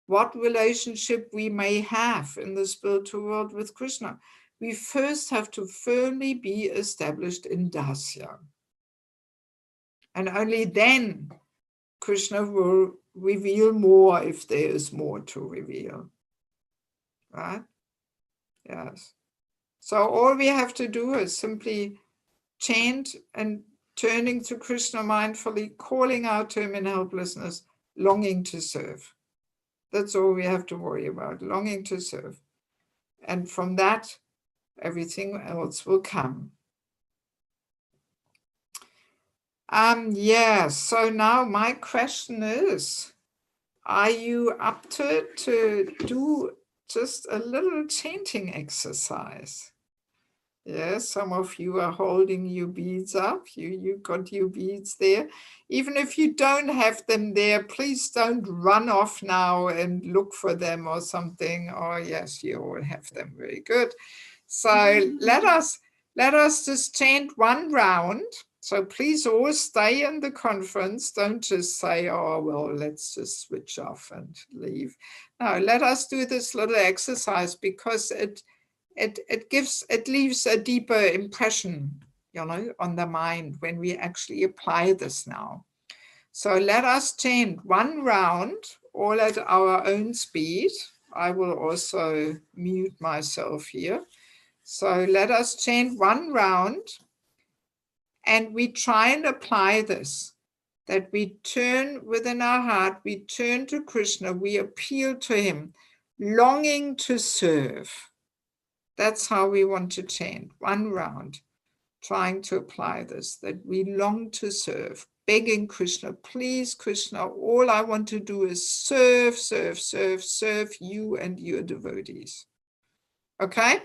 what relationship we may have in the spiritual world with Krishna, we first have to firmly be established in Dasya. And only then Krishna will reveal more if there is more to reveal. Right? Yes. So all we have to do is simply chant and turning to Krishna mindfully, calling out to him in helplessness, longing to serve. That's all we have to worry about, longing to serve. And from that, everything else will come. Yes, so now my question is, are you up to do just a little chanting exercise? Yes, some of you are holding your beads up. You got your beads there. Even if you don't have them there, please don't run off now and look for them or something. Oh, yes, you all have them. Very good. So let us just chant one round. So please all stay in the conference. Don't just say, oh, well, let's just switch off and leave. No, let us do this little exercise because it leaves a deeper impression, on the mind when we actually apply this now. So let us chant one round, all at our own speed. I will also mute myself here. So let us chant one round, and we try and apply this, that we turn within our heart, we turn to Krishna, we appeal to him, longing to serve. That's how we want to chant, one round, trying to apply this, that we long to serve, begging Krishna, please, Krishna, all I want to do is serve, serve, serve, serve you and your devotees. Okay?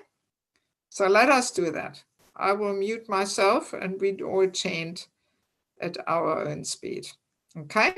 So let us do that. I will mute myself and we all chant at our own speed. Okay?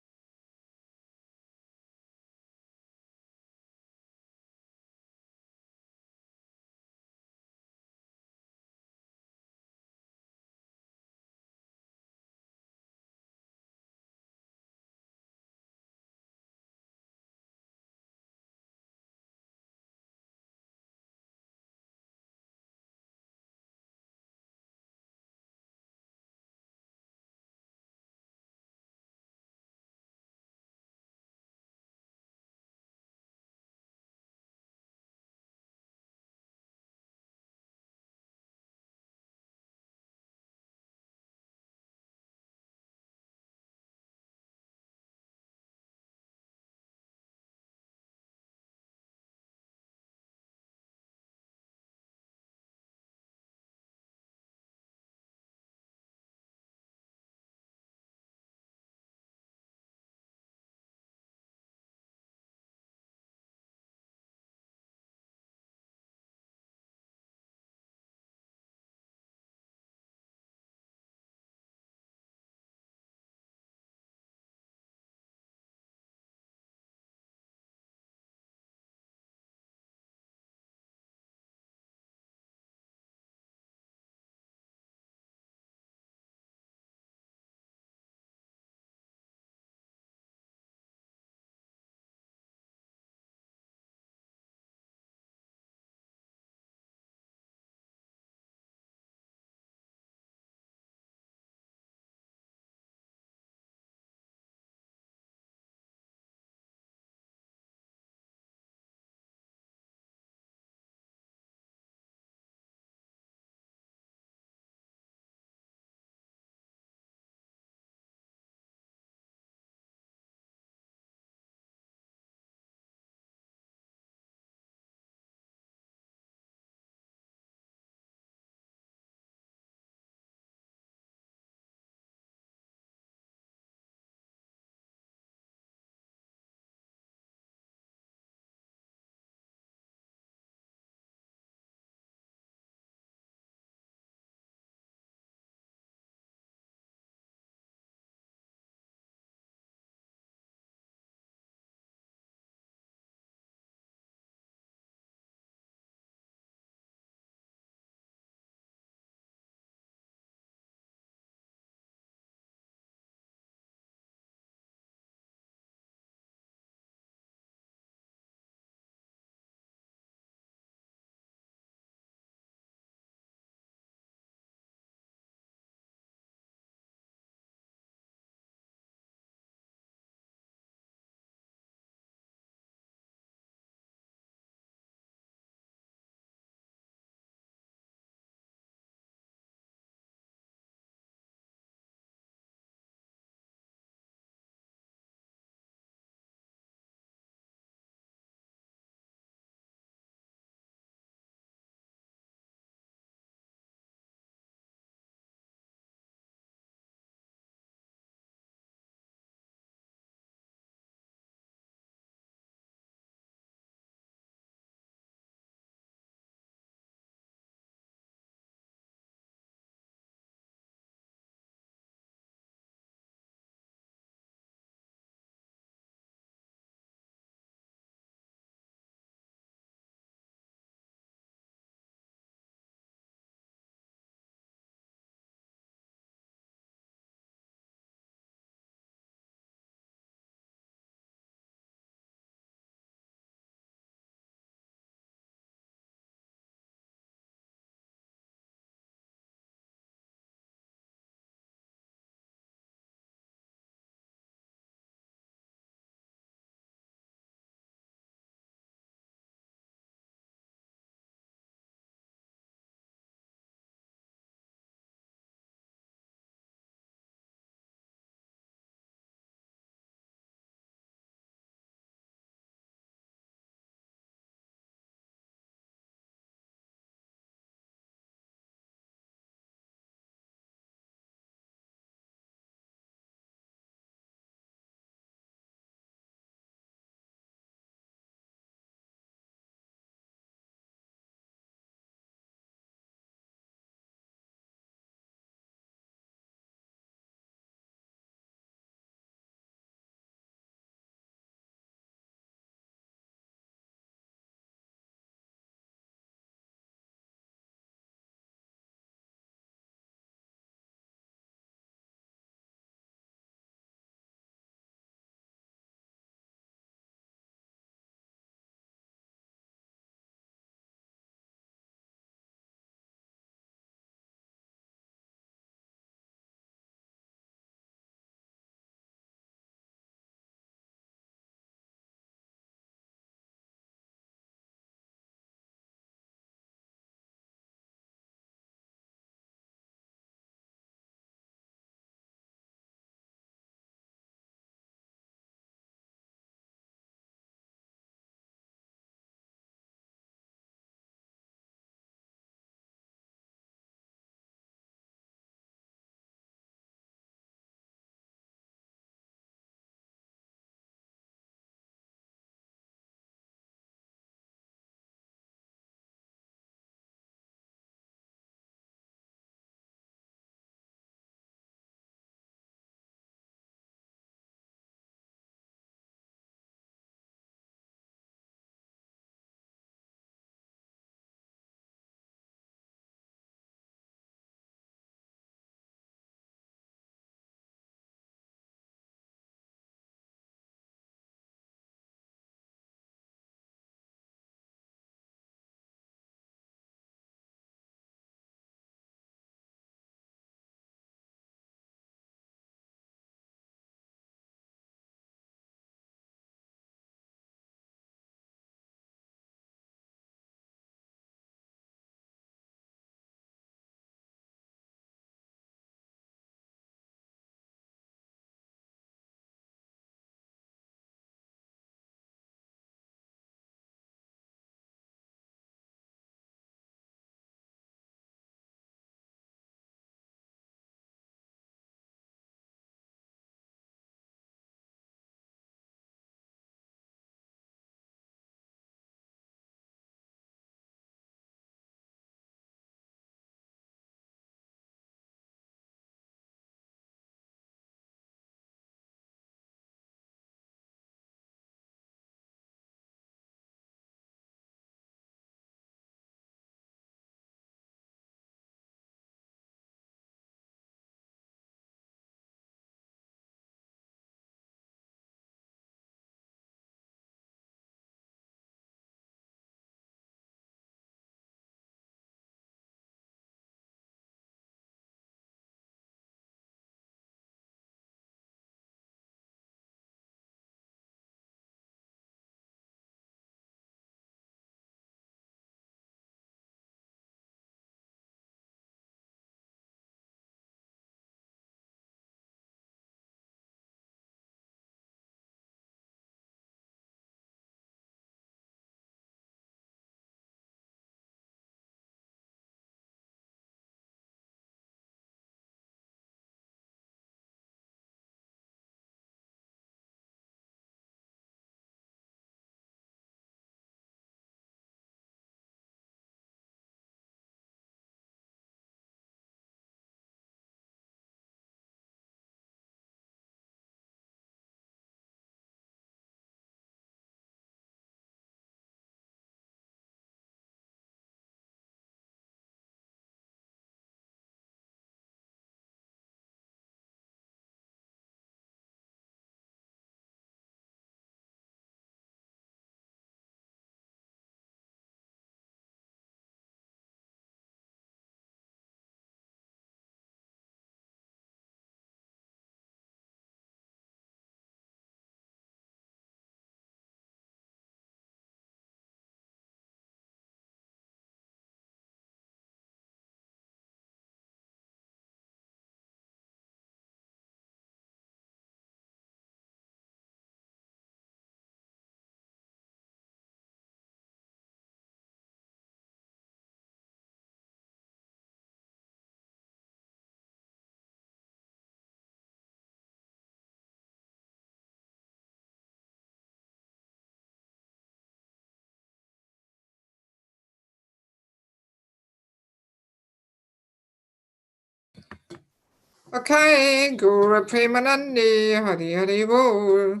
Okay, Guru Premanandi, Hari Hari Bol.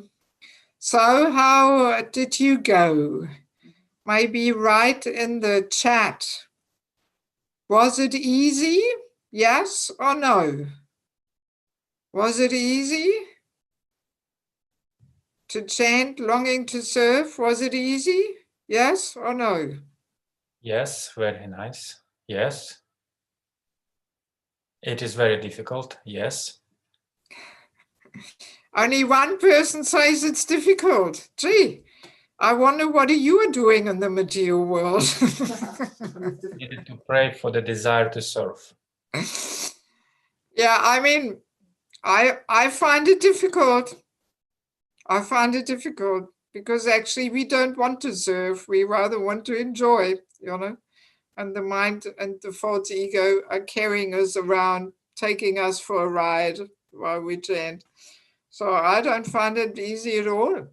So how did you go? Maybe write in the chat. Was it easy? Yes or no? Was it easy to chant longing to serve? Was it easy? Yes or no? Yes, very nice. Yes. It is very difficult. Yes. Only one person says it's difficult. Gee, I wonder what you are doing in the material world. Needed to pray for the desire to serve. Yeah, I mean, I find it difficult. I find it difficult because actually we don't want to serve. We rather want to enjoy, you know, and the mind and the false ego are carrying us around, taking us for a ride while we chant. So I don't find it easy at all.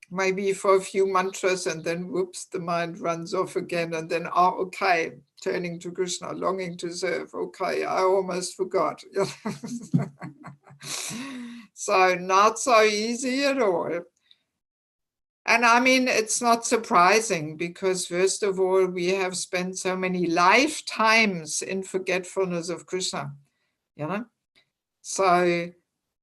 Maybe for a few mantras and then whoops, the mind runs off again and then, oh, okay, turning to Krishna, longing to serve. Okay, I almost forgot. So not so easy at all. And I mean, it's not surprising because first of all, we have spent so many lifetimes in forgetfulness of Krishna, you know? So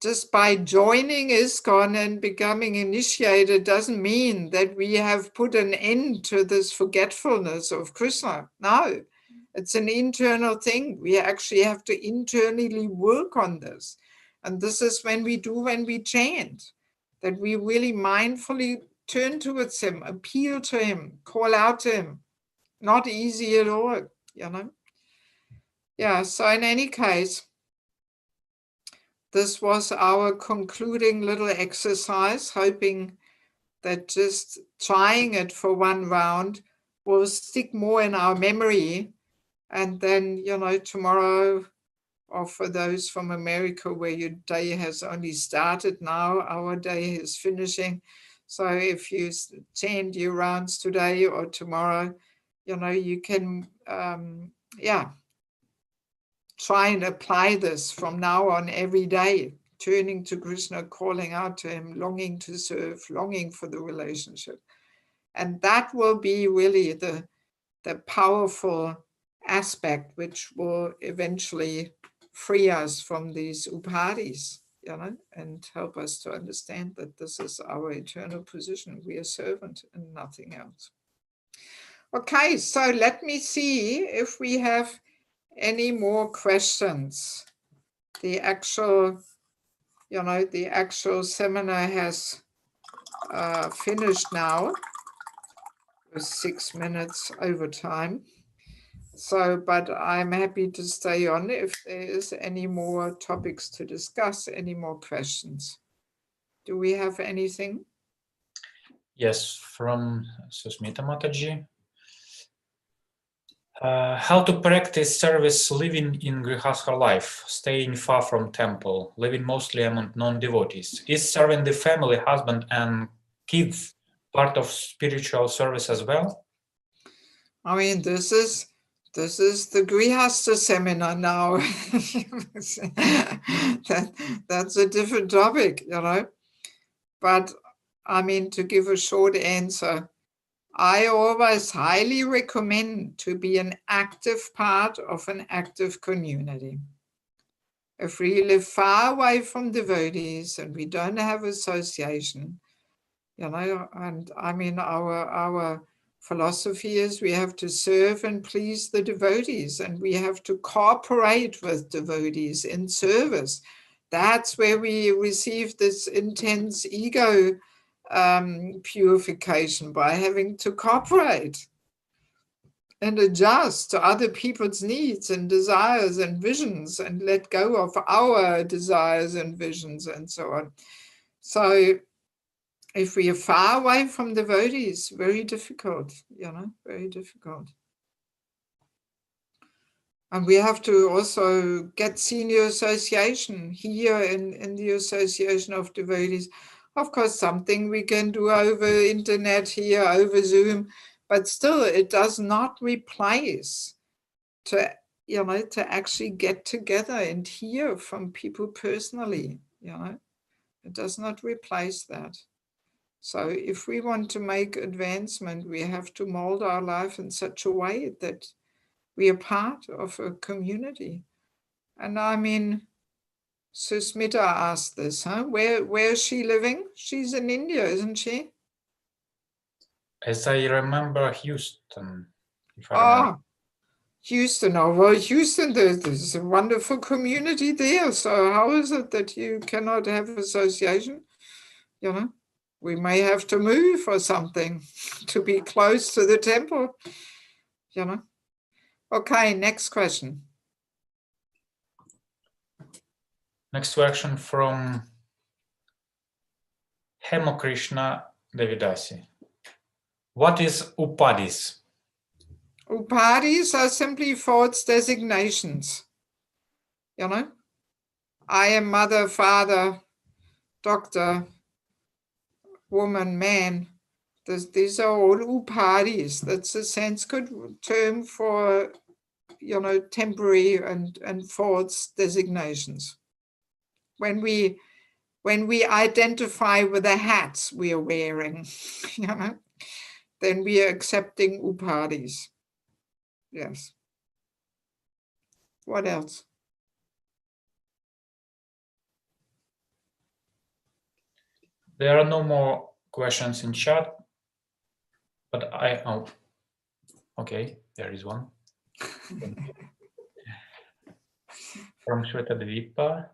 just by joining ISKCON and becoming initiated doesn't mean that we have put an end to this forgetfulness of Krishna. No, it's an internal thing. We actually have to internally work on this. And this is when we chant, that we really mindfully turn towards him, appeal to him, call out to him. Not easy at all, you know? Yeah, so in any case, this was our concluding little exercise, hoping that just trying it for one round will stick more in our memory. And then, you know, tomorrow, or for those from America where your day has only started now, our day is finishing. So if you chant your rounds today or tomorrow, you know, you can, try and apply this from now on every day, turning to Krishna, calling out to him, longing to serve, longing for the relationship. And that will be really the powerful aspect which will eventually free us from these upadhis, you know, and help us to understand that this is our eternal position. We are servant and nothing else. Okay, so let me see if we have any more questions. The actual, you know, the actual seminar has finished now with 6 minutes over time. So, but I'm happy to stay on if there is any more topics to discuss, any more questions. Do we have anything? Yes, from Susmita Mataji. How to practice service living in Grihastha life, staying far from temple, living mostly among non-devotees? Is serving the family, husband and kids part of spiritual service as well? I mean, this is the Grihastha seminar now. That's a different topic, you know. But I mean, to give a short answer, I always highly recommend to be an active part of an active community. If we live far away from devotees and we don't have association, you know, and I mean, our philosophy is we have to serve and please the devotees, and we have to cooperate with devotees in service. That's where we receive this intense ego purification, by having to cooperate and adjust to other people's needs and desires and visions and let go of our desires and visions and so on. So if we are far away from devotees, very difficult, you know, very difficult. And we have to also get senior association here in the Association of Devotees. Of course, something we can do over internet here, over Zoom, but still it does not replace to you know, to actually get together and hear from people personally, you know. It does not replace that. So if we want to make advancement, we have to mold our life in such a way that we are part of a community. And I mean, Susmita asked this, huh? Where is she living? She's in India, isn't she? As I remember, Houston. If I remember. Houston. Oh, well, Houston, there's a wonderful community there. So how is it that you cannot have association? You know, we may have to move or something to be close to the temple, you know. Okay, next question. Next question from Hemokrishna Devidasi. What is upadhis? Upadhis are simply thoughts designations. You know, I am mother, father, doctor, woman, man. These are all upadhis. That's a Sanskrit term for, you know, temporary and thoughts designations. When we identify with the hats we are wearing, you know, then we are accepting upadhis. Yes. What else? There are no more questions in chat, but oh, okay, there is one. From Shweta Dvipa.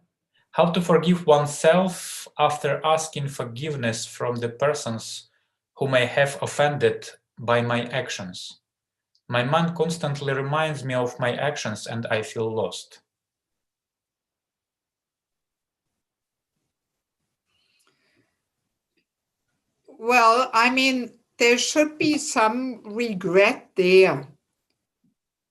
How to forgive oneself after asking forgiveness from the persons who may have offended by my actions. My mind constantly reminds me of my actions and I feel lost. Well, I mean, there should be some regret there.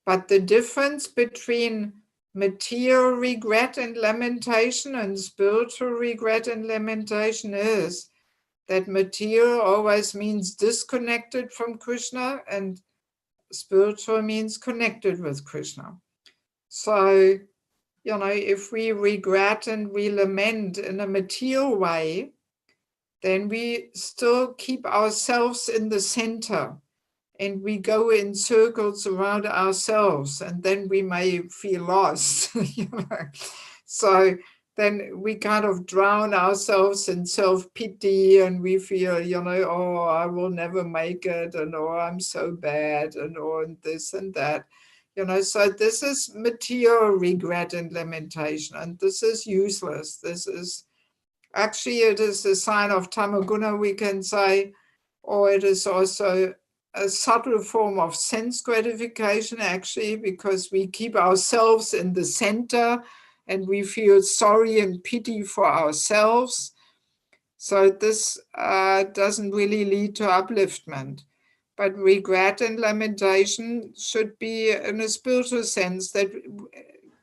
But the difference between material regret and lamentation and spiritual regret and lamentation is that material always means disconnected from Krishna and spiritual means connected with Krishna. So, you know, if we regret and we lament in a material way, then we still keep ourselves in the center and we go in circles around ourselves, and then we may feel lost. You know? So then we kind of drown ourselves in self-pity and we feel, you know, oh, I will never make it, and oh, I'm so bad, and oh, and this and that. You know, so this is material regret and lamentation, and this is useless. This is actually, it is a sign of tamaguna, we can say, or it is also a subtle form of sense gratification, actually, because we keep ourselves in the center and we feel sorry and pity for ourselves. So this doesn't really lead to upliftment. But regret and lamentation should be in a spiritual sense that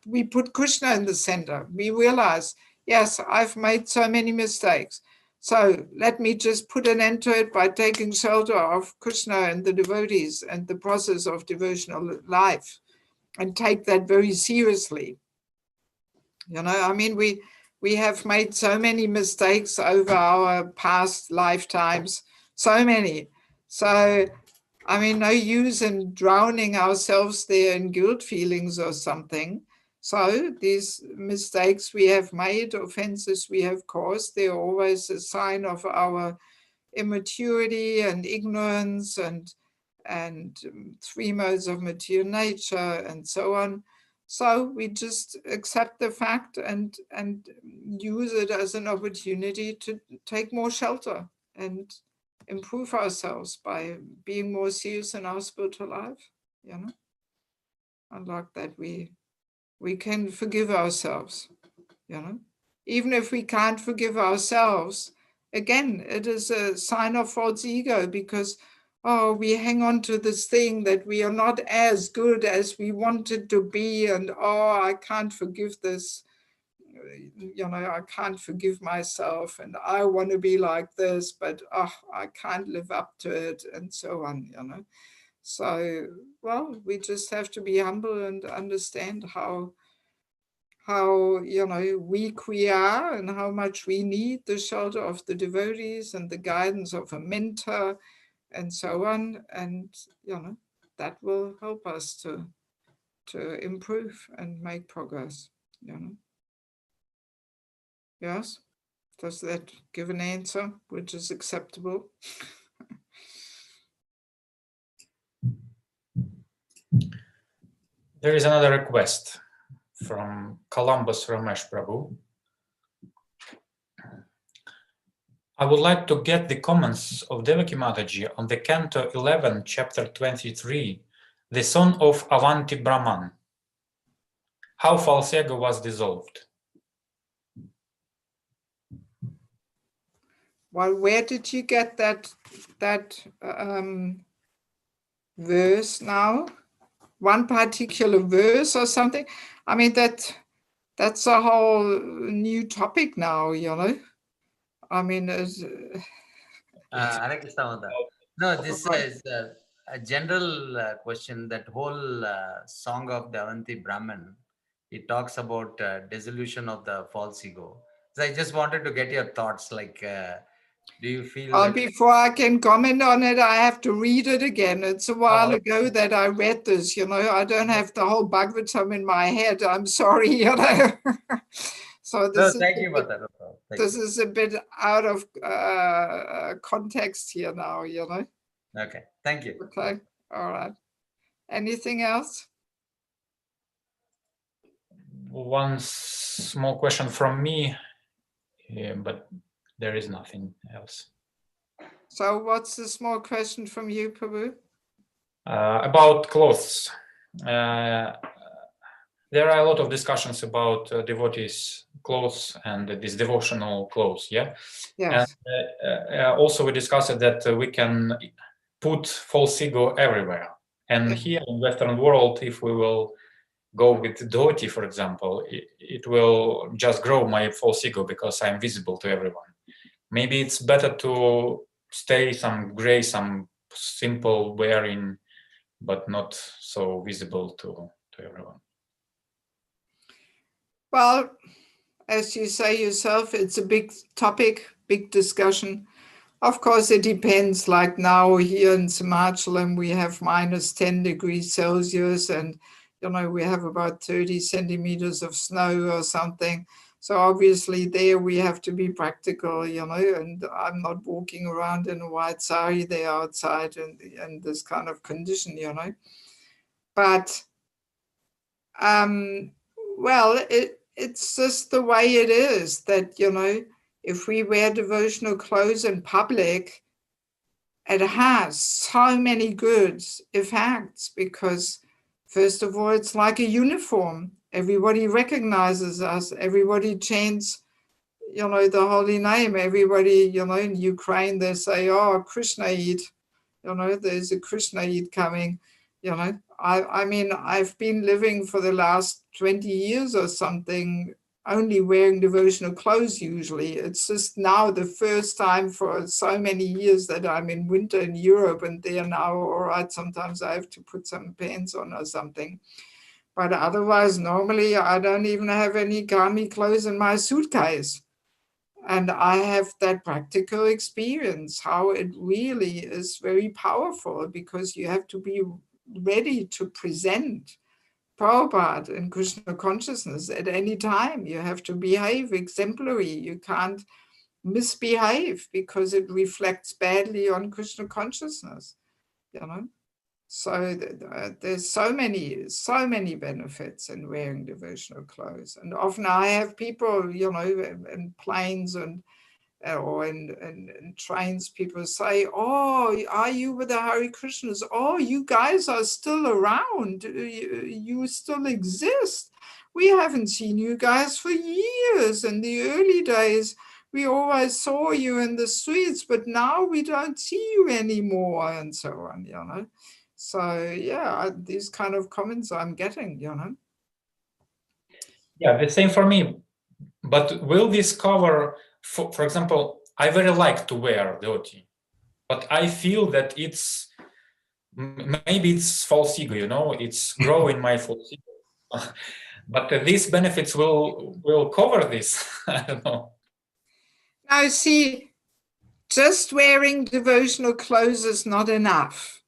we put Krishna in the center. We realize, yes, I've made so many mistakes. So let me just put an end to it by taking shelter of Krishna and the devotees and the process of devotional life, and take that very seriously. You know, I mean, we have made so many mistakes over our past lifetimes, so many. So, I mean, no use in drowning ourselves there in guilt feelings or something. So these mistakes we have made, offenses we have caused, they're always a sign of our immaturity and ignorance and three modes of material nature and so on. So we just accept the fact and use it as an opportunity to take more shelter and improve ourselves by being more serious in our spiritual life, you know. And like that, we can forgive ourselves, you know. Even if we can't forgive ourselves, again, it is a sign of false ego, because oh, we hang on to this thing that we are not as good as we wanted to be, and oh, I can't forgive this, you know, I can't forgive myself, and I want to be like this, but oh, I can't live up to it, and so on, you know. So, well, we just have to be humble and understand how weak we are and how much we need the shelter of the devotees and the guidance of a mentor and so on. And, that will help us to improve and make progress, Yes? Does that give an answer which is acceptable? There is another request from Columbus Ramesh Prabhu. I would like to get the comments of Devaki Mataji on the Canto 11, Chapter 23, the son of Avanti Brahman. How false ego was dissolved. Well, where did you get that verse now? One particular verse or something? I mean, that's a whole new topic now, I mean, Hare Krishna Mata. No, this is a general question. That whole song of the Avanti Brahman, it talks about dissolution of the false ego. So I just wanted to get your thoughts. Like, do you feel? Before I can comment on it, I have to read it again. It's a while ago that I read this. I don't have the whole Bhagavatam in my head. I'm sorry. So this this is a bit out of context here now. Okay. Thank you. Okay. All right. Anything else? One small question from me, but there is nothing else. So what's the small question from you, Prabhu? About clothes. There are a lot of discussions about devotees' clothes and this devotional clothes, yeah? Yes. And also we discussed that we can put false ego everywhere. And here in Western world, if we will go with devotee, for example, it will just grow my false ego because I'm visible to everyone. Maybe it's better to stay some gray, some simple wearing, but not so visible to everyone. Well, as you say yourself, it's a big topic, big discussion. Of course, it depends. Like now here in Simachalam, we have minus 10 degrees Celsius and, we have about 30 centimeters of snow or something. So obviously there we have to be practical, and I'm not walking around in a white sari there outside and this kind of condition, But, well, it's just the way it is that, if we wear devotional clothes in public, it has so many good effects because, first of all, it's like a uniform. Everybody recognizes us. Everybody chants, the holy name. Everybody, in Ukraine, they say, oh, Krishna Eid. There's a Krishna Eid coming. I mean, I've been living for the last 20 years or something, only wearing devotional clothes usually. It's just now the first time for so many years that I'm in winter in Europe and there now, all right, sometimes I have to put some pants on or something. But otherwise, normally I don't even have any kami clothes in my suitcase. And I have that practical experience, how it really is very powerful because you have to be ready to present Prabhupada in Krishna consciousness at any time. You have to behave exemplary. You can't misbehave because it reflects badly on Krishna consciousness, So there's so many benefits in wearing devotional clothes. And often I have people, in planes or in trains, people say, oh, are you with the Hare Krishnas? Oh, you guys are still around. You still exist. We haven't seen you guys for years. In the early days, we always saw you in the streets, but now we don't see you anymore, and so on, So, yeah, these kind of comments I'm getting, Yeah, the same for me. But will this cover, for example, I very like to wear dhoti, but I feel that it's maybe it's false ego, you know, it's growing my false ego. But these benefits will cover this. I don't know. Now, see, just wearing devotional clothes is not enough.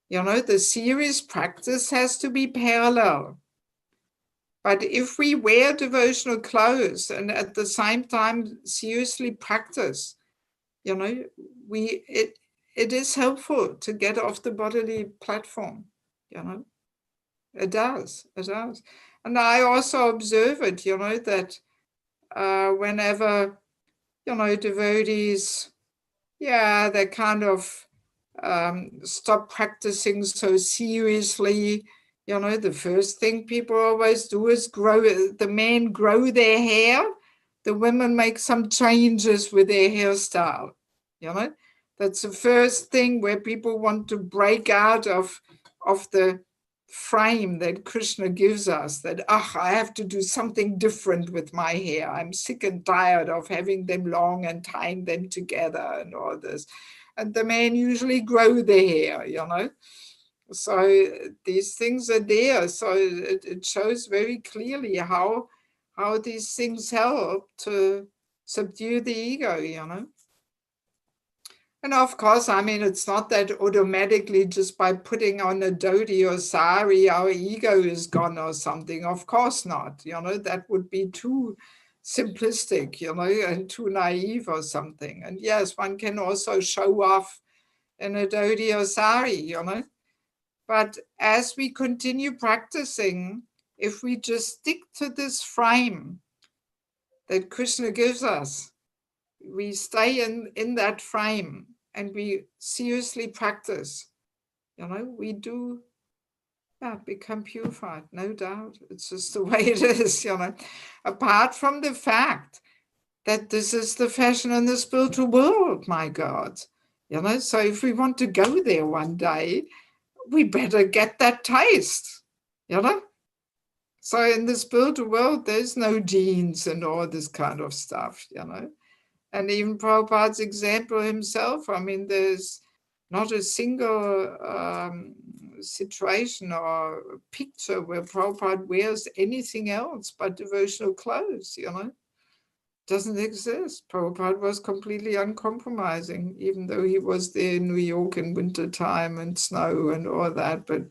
You know, the serious practice has to be parallel. But if we wear devotional clothes and at the same time seriously practice, you know, it is helpful to get off the bodily platform, you know. It does. And I also observe it, you know, that whenever, you know, devotees, they kind of stop practicing so seriously. You know, the first thing people always do is the men grow their hair, the women make some changes with their hairstyle. You know, that's the first thing where people want to break out of the frame that Krishna gives us, that, I have to do something different with my hair. I'm sick and tired of having them long and tying them together and all this. And the men usually grow their hair, you know. So these things are there. So it shows very clearly how these things help to subdue the ego, you know. And of course, I mean, it's not that automatically just by putting on a dhoti or sari, our ego is gone or something. Of course not. You know, that would be too simplistic, you know, and too naive or something. And yes, one can also show off in a dhoti or sari, you know. But as we continue practicing, if we just stick to this frame that Krishna gives us, we stay in that frame and we seriously practice, you know, we do become purified, no doubt. It's just the way it is, you know, apart from the fact that this is the fashion in the spiritual world, my God, you know. So if we want to go there one day, we better get that taste, you know. So in the spiritual world, there's no jeans and all this kind of stuff, you know. And even Prabhupada's example himself, I mean, there's not a single situation or picture where Prabhupada wears anything else but devotional clothes, you know. Doesn't exist. Prabhupada was completely uncompromising, even though he was there in New York in winter time and snow and all that, but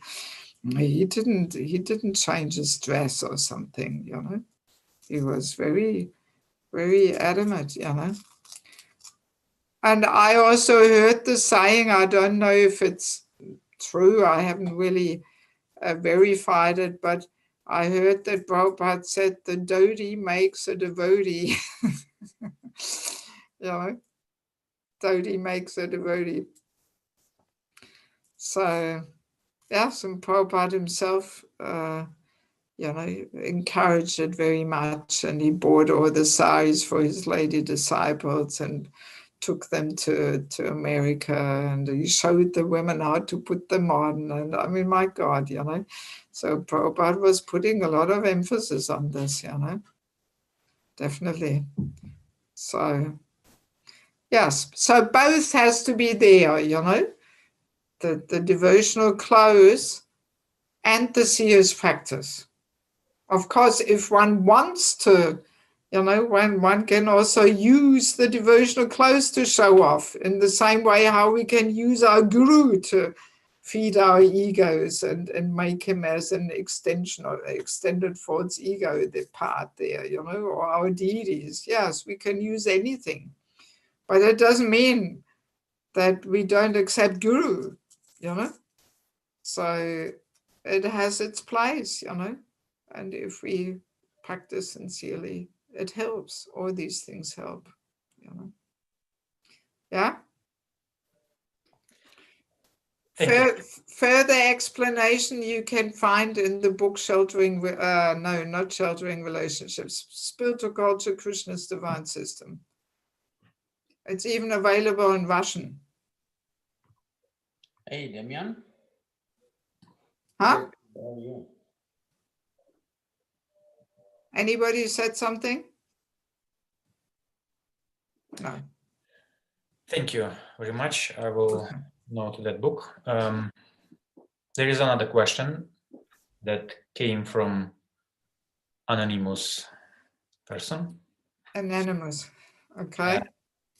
he didn't change his dress or something, you know. He was very, very adamant, you know. And I also heard the saying, I don't know if it's true, I haven't really verified it, but I heard that Prabhupada said the dhoti makes a devotee. You know, dhoti makes a devotee. So, yes, and Prabhupada himself, you know, encouraged it very much, and he bought all the saris for his lady disciples and took them to America, and he showed the women how to put them on. And I mean, my God, you know, so Prabhupada was putting a lot of emphasis on this, you know, definitely. So, yes, so both has to be there, you know, the devotional clothes and the serious practice. Of course, if one wants to, you know, one can also use the devotional clothes to show off, in the same way how we can use our guru to feed our egos and make him as an extension or extended false ego, the part there, you know, or our deities. Yes, we can use anything, but it doesn't mean that we don't accept guru, you know. So it has its place, you know, and if we practice sincerely, it helps. All these things help, you know. Yeah. Further explanation you can find in the book Sheltering, no, not Sheltering Relationships, Spiritual Culture, Krishna's Divine System. It's even available in Russian. Hey, Damian. Huh? How are you? Anybody said something? No. Thank you very much. I will note that book. There is another question that came from anonymous person. Anonymous. Okay.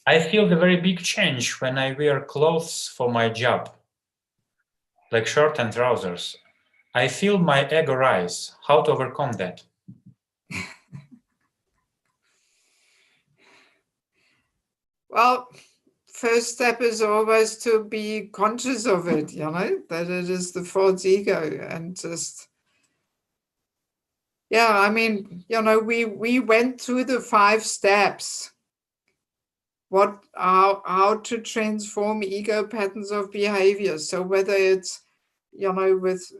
I feel the very big change when I wear clothes for my job, like shirt and trousers. I feel my ego rise. How to overcome that? Well, first step is always to be conscious of it, you know, that it is the false ego, and just, yeah, I mean, you know, we went through the 5 steps. How to transform ego patterns of behavior. So whether it's, you know, with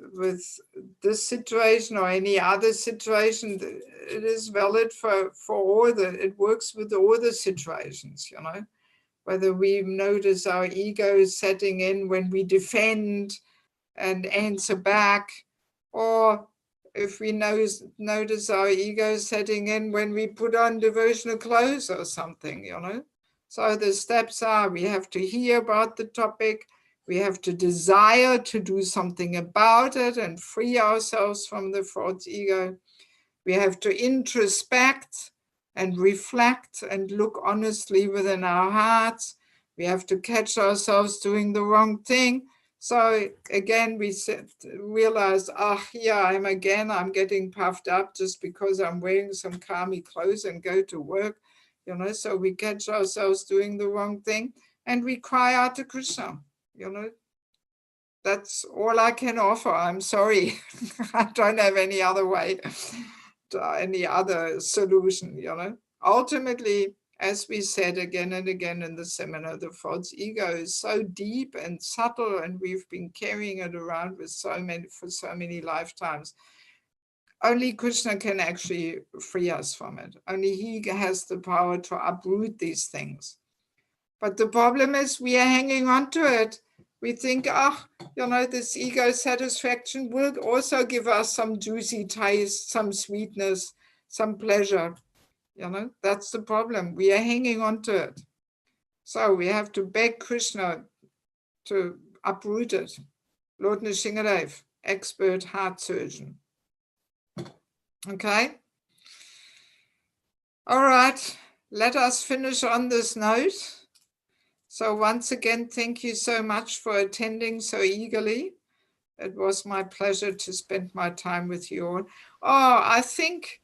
this situation or any other situation, it is valid for all it works with all the situations, you know. Whether we notice our ego setting in when we defend and answer back, or if we notice our ego setting in when we put on devotional clothes or something, you know. So the steps are, we have to hear about the topic, we have to desire to do something about it and free ourselves from the false ego. We have to introspect and reflect and look honestly within our hearts. We have to catch ourselves doing the wrong thing. So again, we realize, here I'm getting puffed up just because I'm wearing some kami clothes and go to work, you know, so we catch ourselves doing the wrong thing and we cry out to Krishna, you know. That's all I can offer. I'm sorry. I don't have any other way, any other solution, you know. Ultimately, as we said again and again in the seminar, the false ego is so deep and subtle, and we've been carrying it around for so many lifetimes. Only Krishna can actually free us from it. Only he has the power to uproot these things. But the problem is we are hanging on to it. We think, you know, this ego satisfaction will also give us some juicy taste, some sweetness, some pleasure. You know, that's the problem. We are hanging on to it. So we have to beg Krishna to uproot it. Lord Nrsingadev, expert heart surgeon. Okay. All right. Let us finish on this note. So once again, thank you so much for attending so eagerly. It was my pleasure to spend my time with you all. I think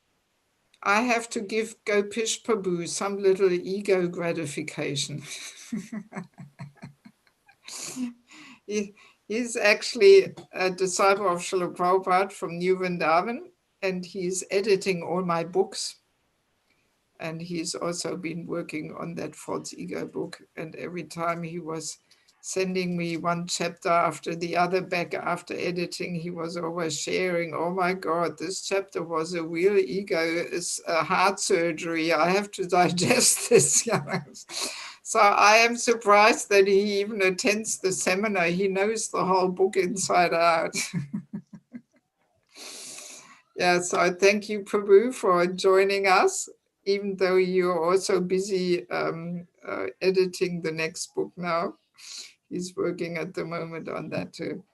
I have to give Gopish Prabhu some little ego gratification. He's actually a disciple of Srila Prabhupada from New Vrindavan, and he's editing all my books. And he's also been working on that false ego book. And every time he was sending me one chapter after the other back after editing, he was always sharing, oh my God, this chapter was a real ego, it's a heart surgery. I have to digest this. So I am surprised that he even attends the seminar. He knows the whole book inside out. Yeah, so I thank you, Prabhu, for joining us, even though you're also busy editing the next book now. He's working at the moment on that too.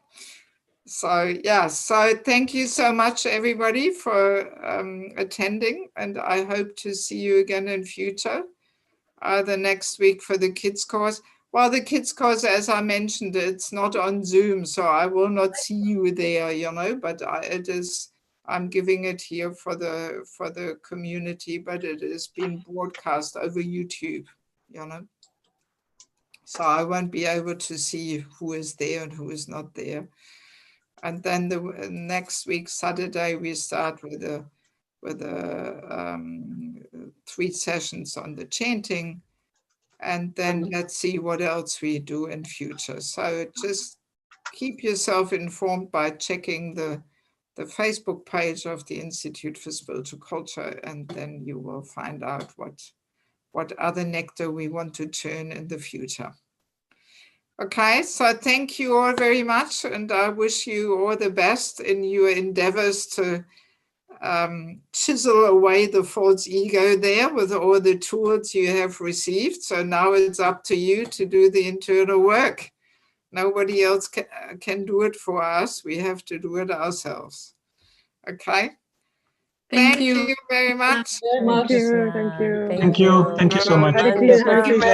So yeah, so thank you so much, everybody, for attending, and I hope to see you again in future, the next week for the kids course. Well, the kids course, as I mentioned, it's not on Zoom, so I will not see you there, you know, but it is. I'm giving it here for the community, but it is being broadcast over YouTube, you know. So I won't be able to see who is there and who is not there. And then the next week, Saturday, we start with 3 sessions on the chanting. And then let's see what else we do in future. So just keep yourself informed by checking the Facebook page of the Institute for Spiritual Culture, and then you will find out what other nectar we want to churn in the future. Okay, so thank you all very much, and I wish you all the best in your endeavors to chisel away the false ego there with all the tools you have received. So now it's up to you to do the internal work. Nobody else can do it for us. We have to do it ourselves. Okay. Thank you very much. Very much. Thank you. Thank you so much. Hare Krishna. Thank you very